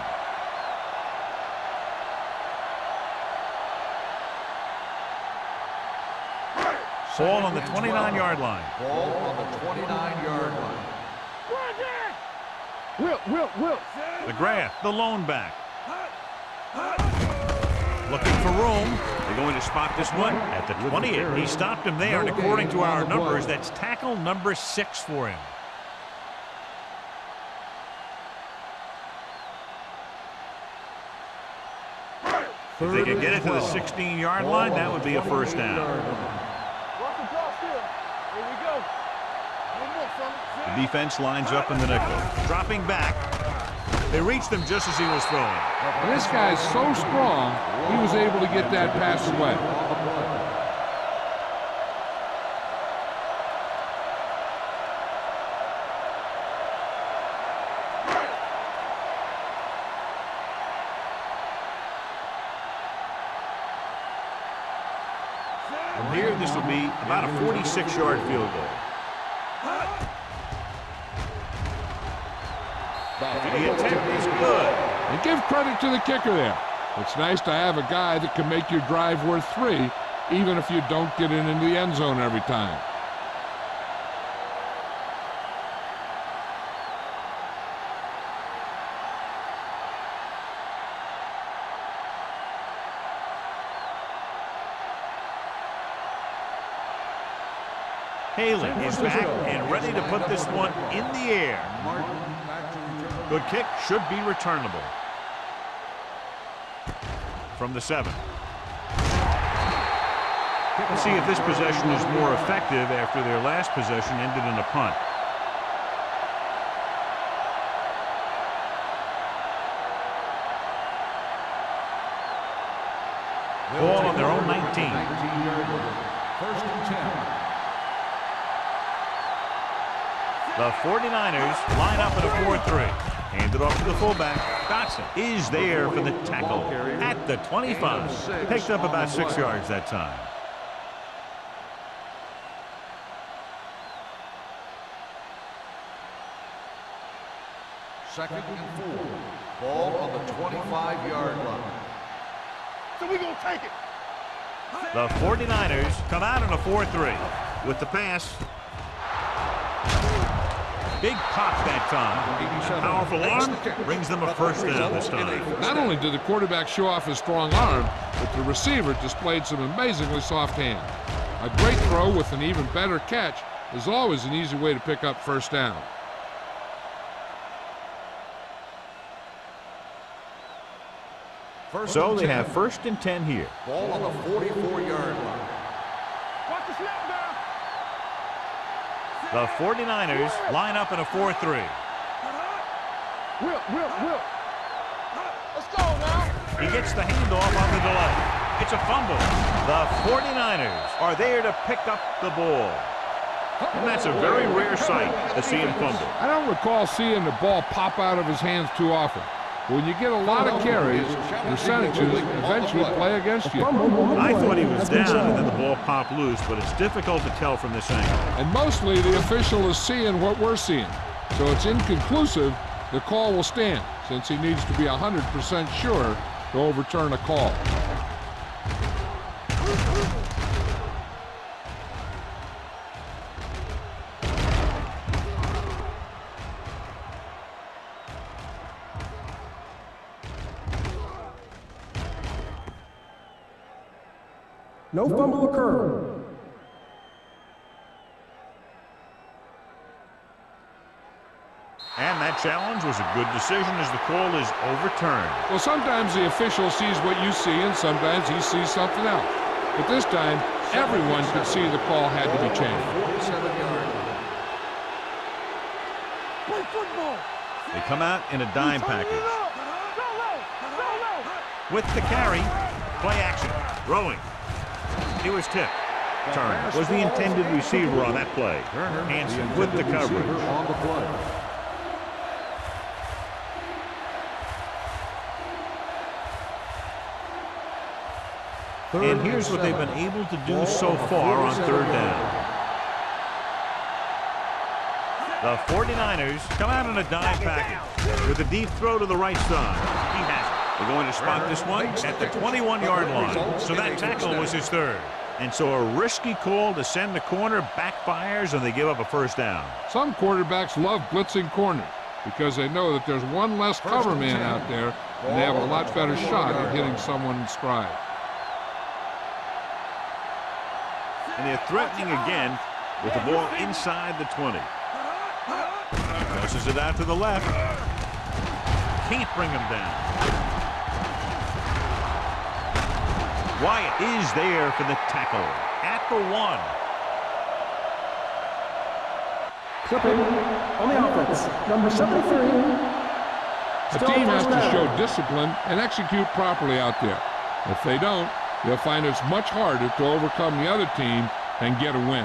Ball on the 29-yard line. Ball on the 29-yard line. Will. McGrath, the lone back. Looking for room. They're going to spot this one at the 28. He stopped him there, and according to our numbers, that's tackle number 6 for him. If they could get it to the 16-yard line, that would be a first down. The defense lines up in the nickel. Dropping back. They reached him just as he was throwing. And this guy's so strong, he was able to get that pass away. From here, this will be about a 46-yard field goal. The attempt is good. And give credit to the kicker there. It's nice to have a guy that can make your drive worth 3, even if you don't get it into the end zone every time. Haley is back and ready to put this one in the air. Good kick, should be returnable. From the 7. Let's see if this possession is more effective after their last possession ended in a punt. Ball on their own 19. 1st and 10. The 49ers line up at a 4-3. Handed off to the fullback. Dotson is there for the tackle at the 25. Picked up about 6 yards that time. Second and 4. Ball on the 25-yard line. So we're going to take it. The 49ers come out in a 4-3 with the pass. Big pop that time. Powerful arm brings them a first down this time. Not only did the quarterback show off his strong arm, but the receiver displayed some amazingly soft hands. A great throw with an even better catch is always an easy way to pick up first down. So they have 1st and 10 here. Ball on the 44-yard line. Watch the snap down. The 49ers line up in a 4-3. Whip. Let's go now. He gets the handoff on the delay. It's a fumble. The 49ers are there to pick up the ball. And that's a very rare sight to see him fumble. I don't recall seeing the ball pop out of his hands too often. When you get a lot of carries, percentages eventually play against you. I thought he was down and then the ball popped loose, but it's difficult to tell from this angle. And mostly the official is seeing what we're seeing. So it's inconclusive. The call will stand since he needs to be 100% sure to overturn a call. No fumble occurred. And that challenge was a good decision as the call is overturned. Well, sometimes the official sees what you see and sometimes he sees something else. But this time, everyone could see the call had to be changed. 47-yard line. Play football. They come out in a dime package. Go low. With the carry, play action, throwing. He was tipped. Turner was the intended receiver on that play. Hanson with the coverage. On the play. And here's what they've been able to do so far on 3rd down. The 49ers come out in a dime package with a deep throw to the right side. He has it. They're going to spot this one at the 21-yard line. So that tackle was his 3rd. And so a risky call to send the corner backfires and they give up a first down. Some quarterbacks love blitzing corners because they know that there's one less cover man out there and they have a lot better shot at hitting someone in stride. And they're threatening again with the ball inside the 20. Passes it out to the left. Can't bring him down. Wyatt is there for the tackle at the 1. Clipping on the offense, number 73. The team has to show discipline and execute properly out there. If they don't, they'll find it's much harder to overcome the other team and get a win.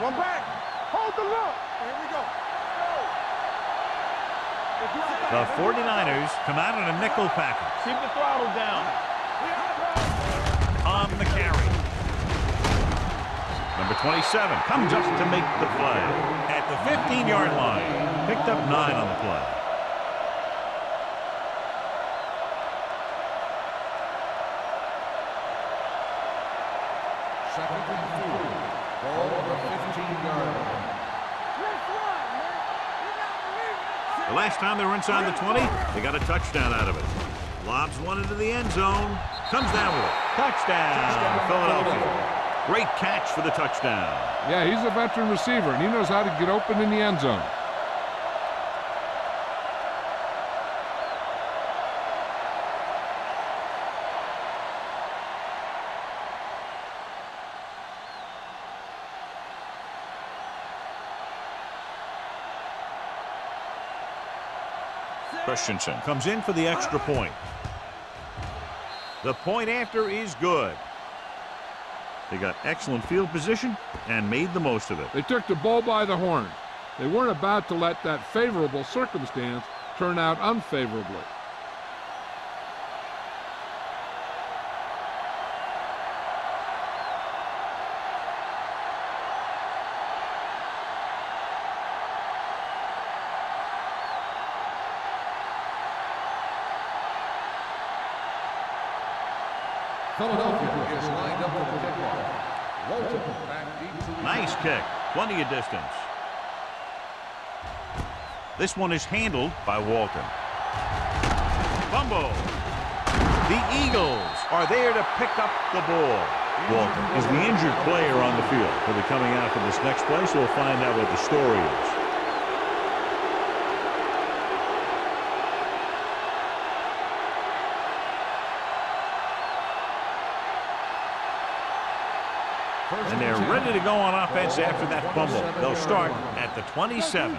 One back. Hold the look. Here we go. The 49ers come out in a nickel package. Keep the throttle down. On the carry. 27 comes up to make the play. At the 15-yard line, picked up 9 on the play. Second and 4. Ball on the 15-yard line. The last time they were inside the 20, they got a touchdown out of it. Lobs one into the end zone. Comes down with it. Touchdown, Philadelphia. Great catch for the touchdown. Yeah, he's a veteran receiver, and he knows how to get open in the end zone. Christensen comes in for the extra point. The point after is good. They got excellent field position and made the most of it. They took the bull by the horns. They weren't about to let that favorable circumstance turn out unfavorably. Philadelphia is lined up for the kickoff. Walton back deep to the Nice kick. Plenty of distance. This one is handled by Walton. Fumble. The Eagles are there to pick up the ball. Walton is the injured player on the field. He'll be coming out for this next play, so we'll find out what the story is. And they're ready to go on offense after that fumble. They'll start at the 27.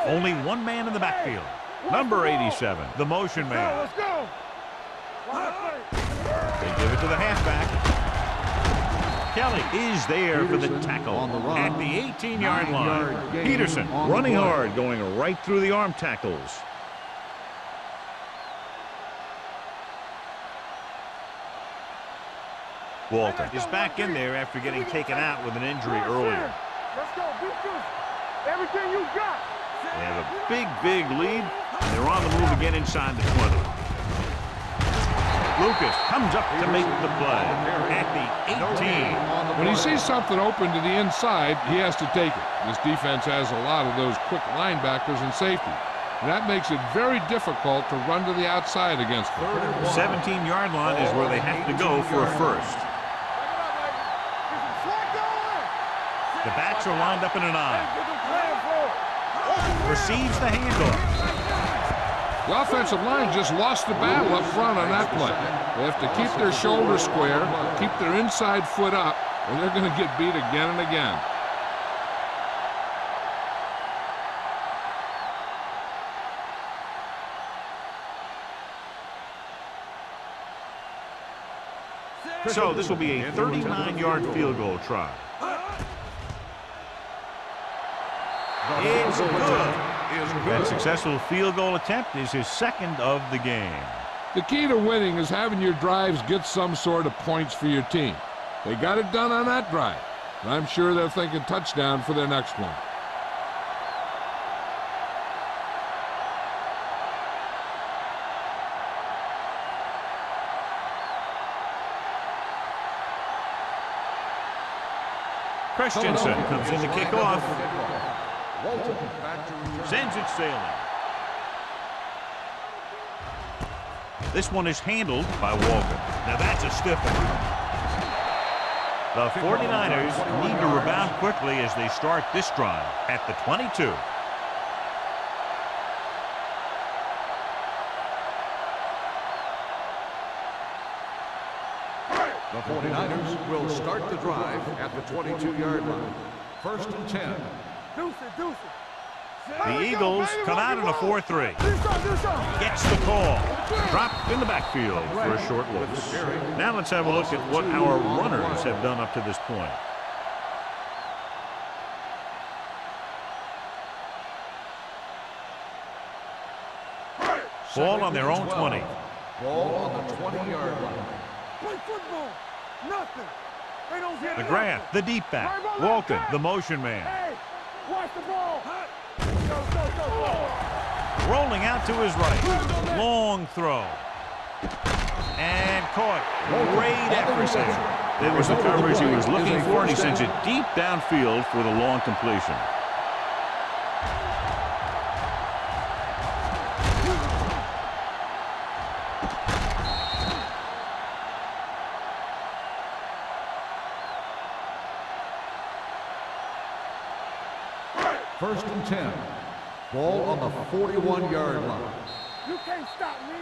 Only one man in the backfield. Number 87, the motion man. Let's go. They give it to the halfback. Kelly is there for the tackle at the 18-yard line. Peterson running hard, going right through the arm tackles. Walton is back in there after getting taken out with an injury earlier. Let's go. Beat this. Everything you got. They have a big lead, and they're on the move again inside the 20. Lucas comes up to make the play at the 18. When he sees something open to the inside, he has to take it. This defense has a lot of those quick linebackers and safety. And that makes it very difficult to run to the outside against them. 17-yard line is where they have to go for a first. The backs are lined up in an I. Receives the handoff. The offensive line just lost the battle up front on that play. They have to keep their shoulders square, keep their inside foot up, or they're going to get beat again and again. So this will be a 39-yard field goal try. It's good. That successful field goal attempt is his second of the game. The key to winning is having your drives get some sort of points for your team. They got it done on that drive, and I'm sure they're thinking touchdown for their next one. Christensen comes in to kick off. Sends it sailing. This one is handled by Walton. Now that's a stiff one. The 49ers need to rebound quickly as they start this drive at the 22. The 49ers will start the drive at the 22-yard line. First and 10. The Eagles come out in a 4-3. Gets the call. Dropped in the backfield for a short loss. Now let's have a look at what our runners have done up to this point. Ball on their own 20. Ball on the 20-yard line. Play football. Nothing. McGrath, the deep back. Walton, the motion man. Hey, watch the ball. Go. Rolling out to his right. Long throw. And caught. Great accuracy. It was the coverage he was looking for, and he sends it deep downfield for the long completion. First and 10. Ball on the 41-yard line. You can't stop me.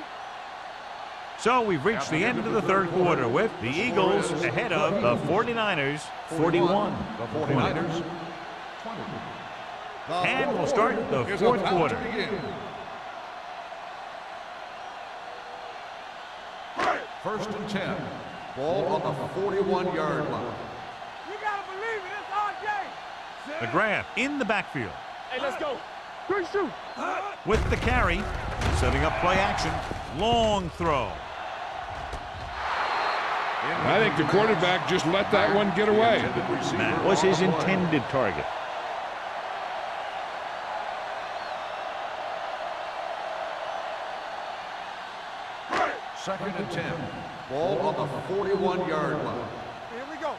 So we've reached the end of the third quarter with the Eagles ahead of the 49ers 41. The 49ers 20. And we'll start the fourth quarter. First and 10. Ball on the 41-yard line. You gotta believe it. It's RJ. McGrath in the backfield. Hey, let's go. Good shoot. With the carry, setting up play action. Long throw. I think the quarterback just let that one get away. That was his intended target. Second and 10. Ball on the 41-yard line. Here we go.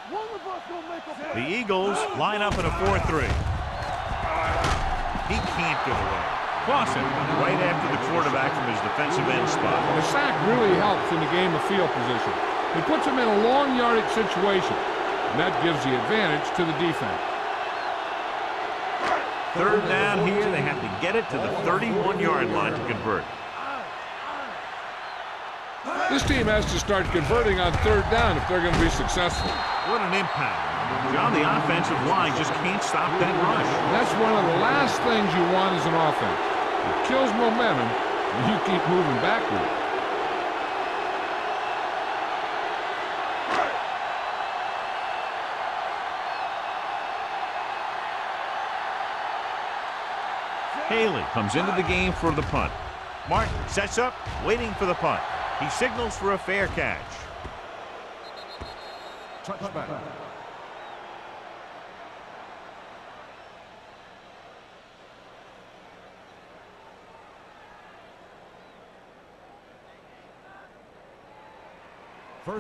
One of us gonna make a play. The Eagles line up in a 4-3. He can't get away. Clausen right after the quarterback from his defensive end spot. The sack really helps in the game of field position. It puts him in a long yardage situation, and that gives the advantage to the defense. Third down here, they have to get it to the 31-yard line to convert. This team has to start converting on third down if they're going to be successful. What an impact. John, the offensive line just can't stop that rush. And that's one of the last things you want as an offense. It kills momentum, and you keep moving backward. Haley comes into the game for the punt. Martin sets up, waiting for the punt. He signals for a fair catch. Touchback.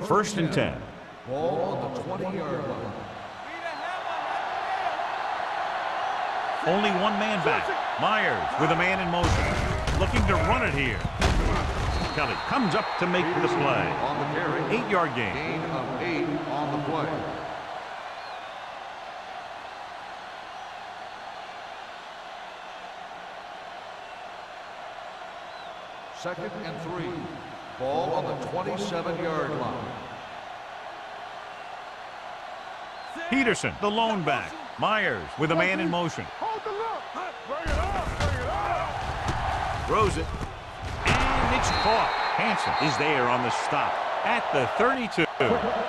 First and 10. Ball on the 20-yard line. Only one man back. Myers with a man in motion. Looking to run it here. Kelly comes up to make the play. On the carry. 8-yard gain. Gain of 8 on the play. Second and 3. Ball on the 27-yard line. Peterson, the lone back. Myers with a man in motion. Hold the look. Bring it up. Bring it up. Throws it. And it's caught. Hanson is there on the stop at the 32.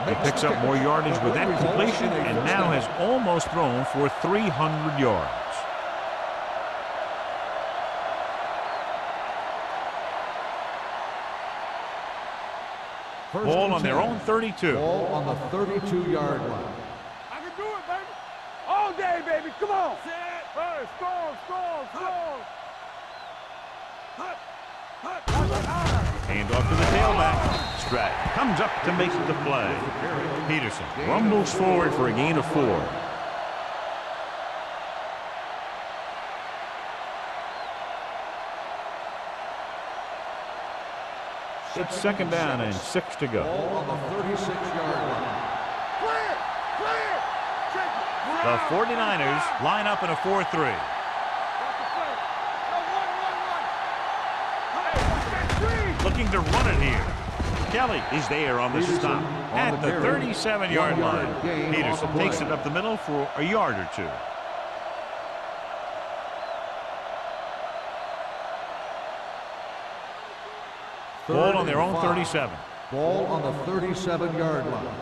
He picks up more yardage with that completion and now has almost thrown for 300 yards. Ball on their own 32. Ball on the 32-yard line. I can do it, baby. All day, baby. Come on. Hey, strong. Hand off to the tailback. Stratton comes up to make the play. Peterson rumbles forward for a gain of 4. It's second down and 6 to go. Ball on the 36-yard line. Clear. The 49ers line up in a 4-3. Looking to run it here. Kelly is there on the stop at the 37-yard line. Peterson takes it up the middle for a yard or 2. Ball on their own 37. Ball on the 37-yard line.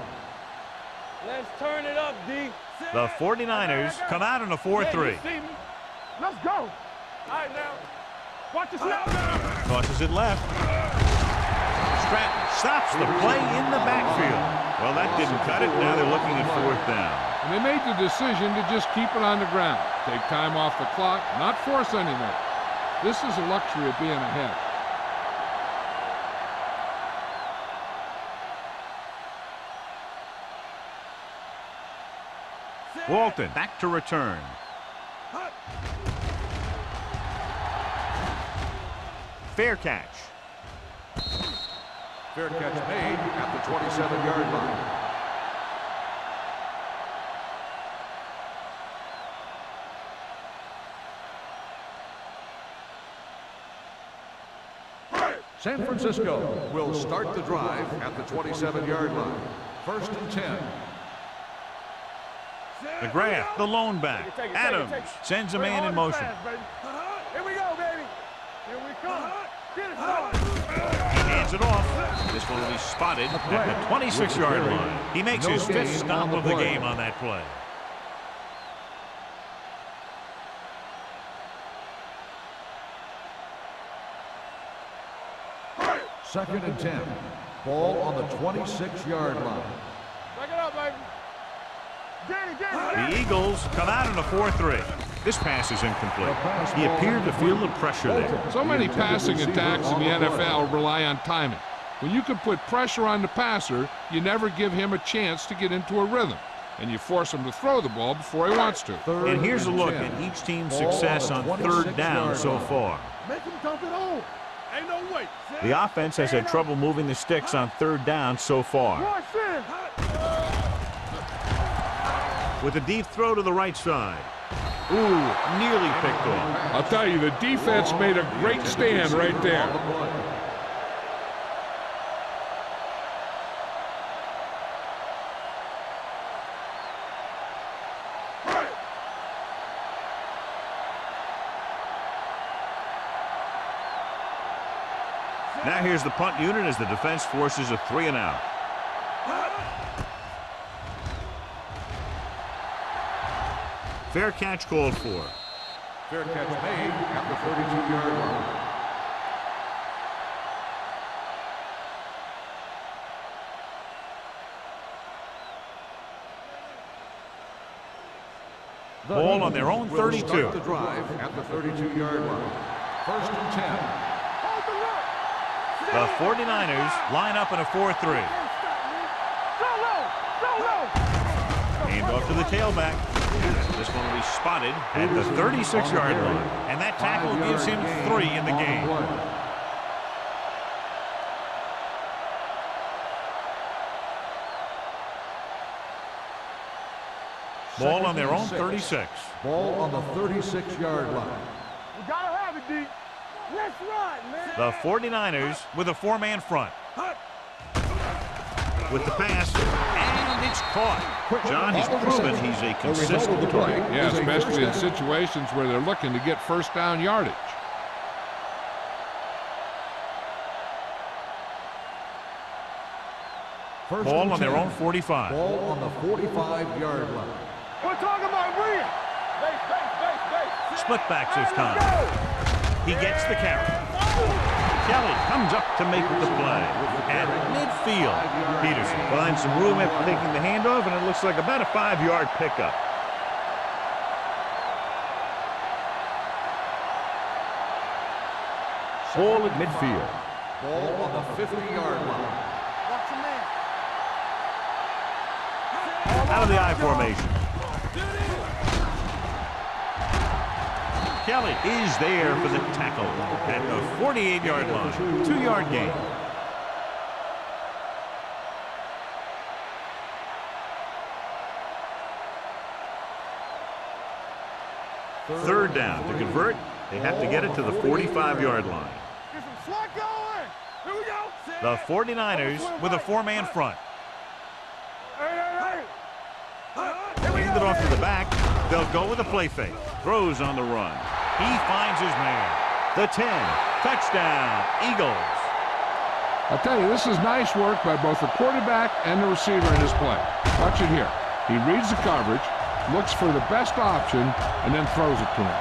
Let's turn it up, D. The 49ers come out in a 4-3. Let's go. All right, now. Watch the snap. Tosses it left. Stratton stops the play in the backfield. Well, that didn't cut it. Now they're looking at 4th down. And they made the decision to just keep it on the ground. Take time off the clock, not force anything. This is a luxury of being ahead. Walton back to return. Fair catch. Fair catch made at the 27-yard line. San Francisco will start the drive at the 27-yard line. 1st and 10. McGrath, the lone back. Adams sends a man in motion. Here we go, baby. Here we come. Get it started. He hands it off. This one will be spotted at the 26-yard line. He makes his 5th stop of the game on that play. Second and 10. Ball on the 26-yard line. Back it up, baby. The Eagles come out in a 4-3. This pass is incomplete. He appeared to feel the pressure there. So many passing attacks in the NFL rely on timing. When you can put pressure on the passer, you never give him a chance to get into a rhythm, and you force him to throw the ball before he wants to. And here's a look at each team's success on 3rd down so far. Make him dump it on. Ain't no way. The offense has had trouble moving the sticks on 3rd down so far. With a deep throw to the right side. Ooh, nearly picked off. I'll tell you, the defense made a great stand right there. Now here's the punt unit as the defense forces a 3-and-out. Fair catch called for. Fair catch made at the 32-yard line. Ball on their own 32. Start the drive at the 32-yard line. 1st and 10. The 49ers line up in a 4-3. Hand off to the tailback. This one will be spotted at the 36-yard line. And that tackle gives him 3 in the game. Ball on their own 36. Ball on the 36-yard line. We gotta have it, D. Let's run, man. The 49ers with a 4-man front. With the pass, and it's caught. John, he's proven he's a consistent target. Yeah, especially in situations where they're looking to get 1st down yardage. Ball on their own 45. Ball on the 45-yard line. We're talking about real. Base. Split backs this time. He gets the carry. Kelly comes up to make the play. At midfield, Peterson finds some room after taking the handoff, and it looks like about a 5-yard pickup. Ball at midfield. Ball on the 50-yard line. Watch your man. Out of the I formation. Kelly is there for the tackle at the 48-yard line. 2-yard gain. Third down. To convert, they have to get it to the 45-yard line. Get some slack going. Here we go. The 49ers with a 4-man front. Hey. Hand it off to the back. They'll go with a play fake. Throws on the run. He finds his man. The 10. Touchdown, Eagles. I'll tell you, this is nice work by both the quarterback and the receiver in this play. Watch it here. He reads the coverage, looks for the best option, and then throws it to him.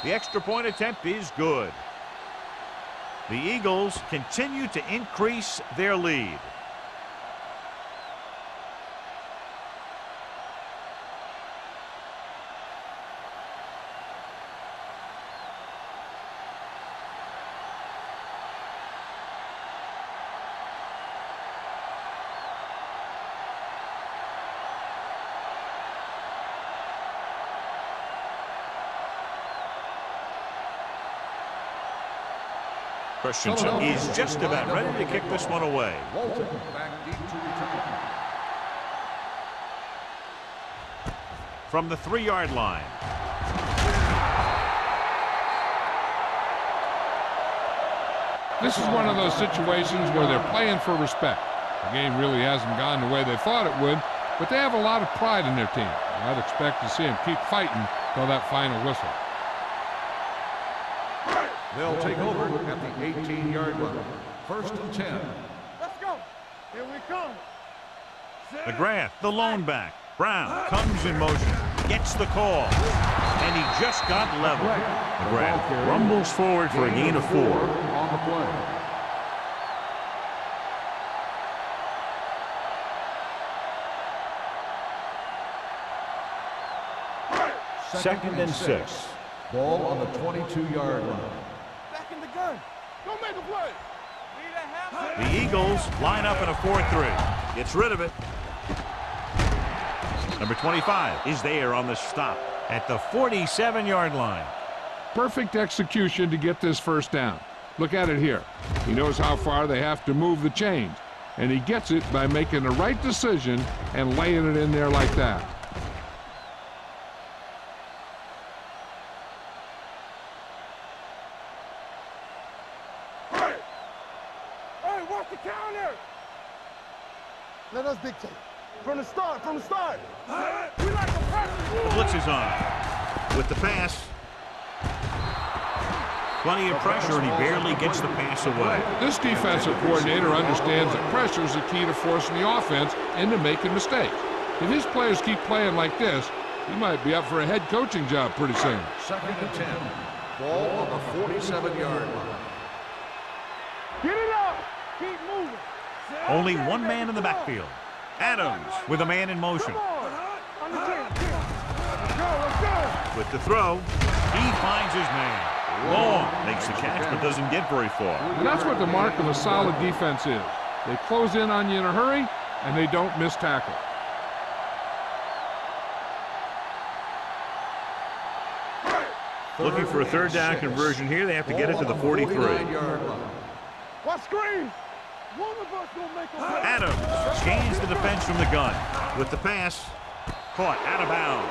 The extra point attempt is good. The Eagles continue to increase their lead. Christensen is just about ready to kick this one away. Walton back deep to return. From the 3-yard line. This is one of those situations where they're playing for respect. The game really hasn't gone the way they thought it would, but they have a lot of pride in their team. I'd expect to see them keep fighting till that final whistle. They'll take over at the 18-yard line. 1st and 10. Let's go. Here we come. McGrath, the lone back. Brown comes in motion, gets the call, and he just got level. McGrath rumbles forward for a gain of 4. On the play. Second and 6. Ball on the 22-yard line. Back in the gun. Don't make a play. The Eagles line up in a 4-3. Gets rid of it. Number 25 is there on the stop at the 47-yard line. Perfect execution to get this first down. Look at it here. He knows how far they have to move the chains, and he gets it by making the right decision and laying it in there like that. Hey, watch the counter. Let us dictate. From the start, We like to press. The blitz is on. With the pass. Plenty of pressure, and he barely gets the pass away. This defensive coordinator understands that pressure is the key to forcing the offense into making mistakes. If his players keep playing like this, he might be up for a head coaching job pretty soon. 2nd and 10. Ball on the 47-yard line. Get it up. Keep moving. Only one man in the backfield. Adams with a man in motion. Come on. On the 10. Let's go. With the throw, he finds his man. Long makes the catch but doesn't get very far. And that's what the mark of a solid defense is. They close in on you in a hurry, and they don't miss tackle. Looking for a 3rd down conversion here. They have to get it to the 43. Watch screen. One of us gonna make a play. Adams gains the defense from the gun. With the pass, caught out of bounds.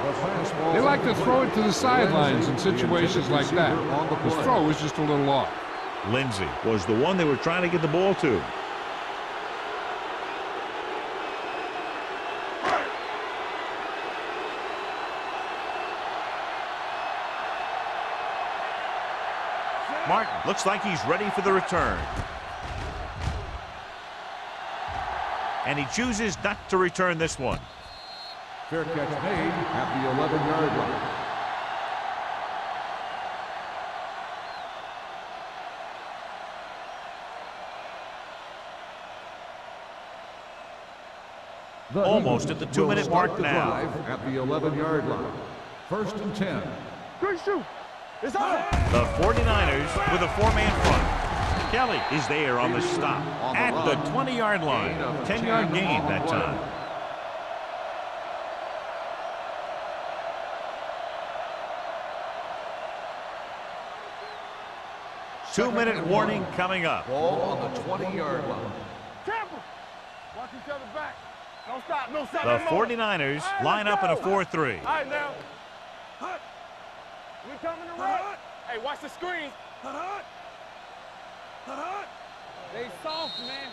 They like to throw it to the sidelines in situations like that. His throw is just a little off. Lindsey was the one they were trying to get the ball to. Martin looks like he's ready for the return. And he chooses not to return this one. Fair catch made at the 11-yard line. Almost at the 2-minute mark now. At the 11-yard line. 1st and 10. Good shoot. It's out. The 49ers with a 4-man front. Kelly is there on the stop at the 20-yard line. 10-yard gain that time. Two-minute warning coming up. Ball on the 20-yard line. Tampa. Watch each other back. Don't stop. No stop. The 49ers line up in a 4-3. All right, now. We coming to run. Hey, watch the screen. They soft, man.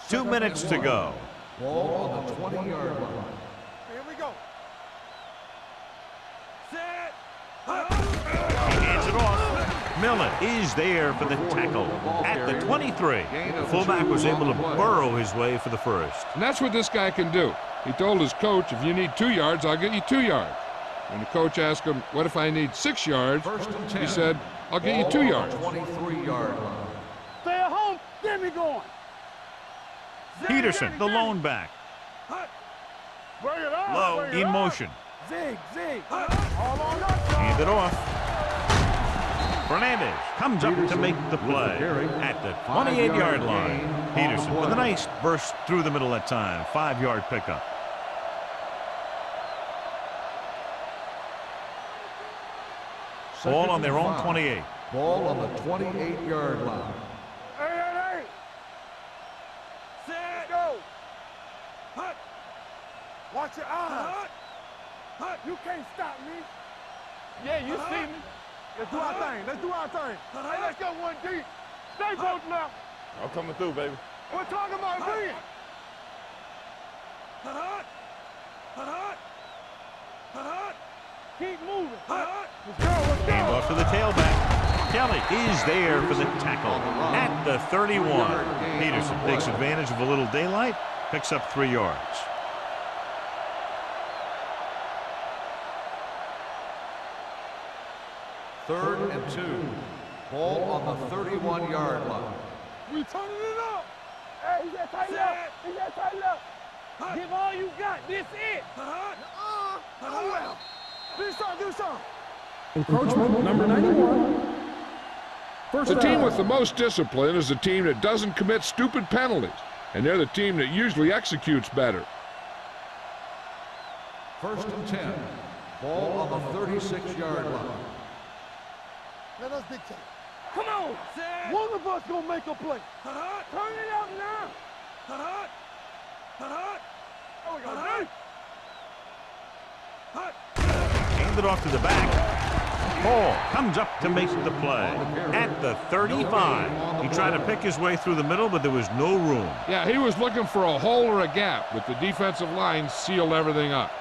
Two minutes to go. Ball on the 20-yard line. Here we go. Set. He hands it Miller is there for the tackle at the 23. The fullback was able to burrow his way for the first. And that's what this guy can do. He told his coach, if you need 2 yards, I'll get you 2 yards. When the coach asked him, what if I need 6 yards? He said, I'll get you 2 yards. 23-yard line. Stay at home. Get me going. Peterson, the lone back. Bring it on. Low Bring it in on. motion. Zig, zig. All on up, Hand it off. Fernandez comes up to make the play at the 28-yard line. Peterson with a nice burst through the middle that time. 5-yard pickup. Ball on their own 28. Ball on the 28-yard line. Hey. Set. Go. Hut. Watch your eyes. Hut. You can't stop me. Yeah, you see me. Let's do our thing. Let's do our thing. Hey, let's go one deep. Stay both left. I'm coming through, baby. We're talking about being. Keep moving. Let's go. Hand off to the tailback. Kelly is there for the tackle at the 31. Peterson takes advantage of a little daylight, picks up 3 yards. Third and 2. Ball on the 31-yard line. We turning it up. Hey, he just tighten up. He just tighten up. Give all you got. This it. Oh, well. Do something. Encroachment number 91. First The team down. with the most discipline is the team that doesn't commit stupid penalties. And they're the team that usually executes better. First and 10. Ball on the 36-yard line. Let us dictate. Come on. One of us gonna make a play. Turn it up now. Oh, we go. Hand it off to the back. Hall comes up to make the play at the 35. He tried to pick his way through the middle, but there was no room. Yeah, he was looking for a hole or a gap, but the defensive line sealed everything up.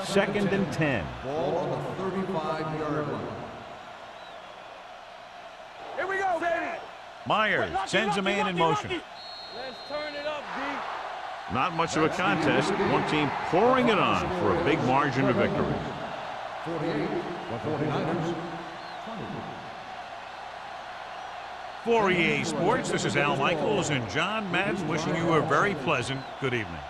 Second and 10. Ball on the 35-yard line. Here we go, baby. Myers sends a man in motion. Let's turn it up, D. Not much of a contest. One team pouring it on for a big margin of victory. 48, 49ers. For EA Sports, this is Al Michaels and John Madden wishing you a very pleasant good evening.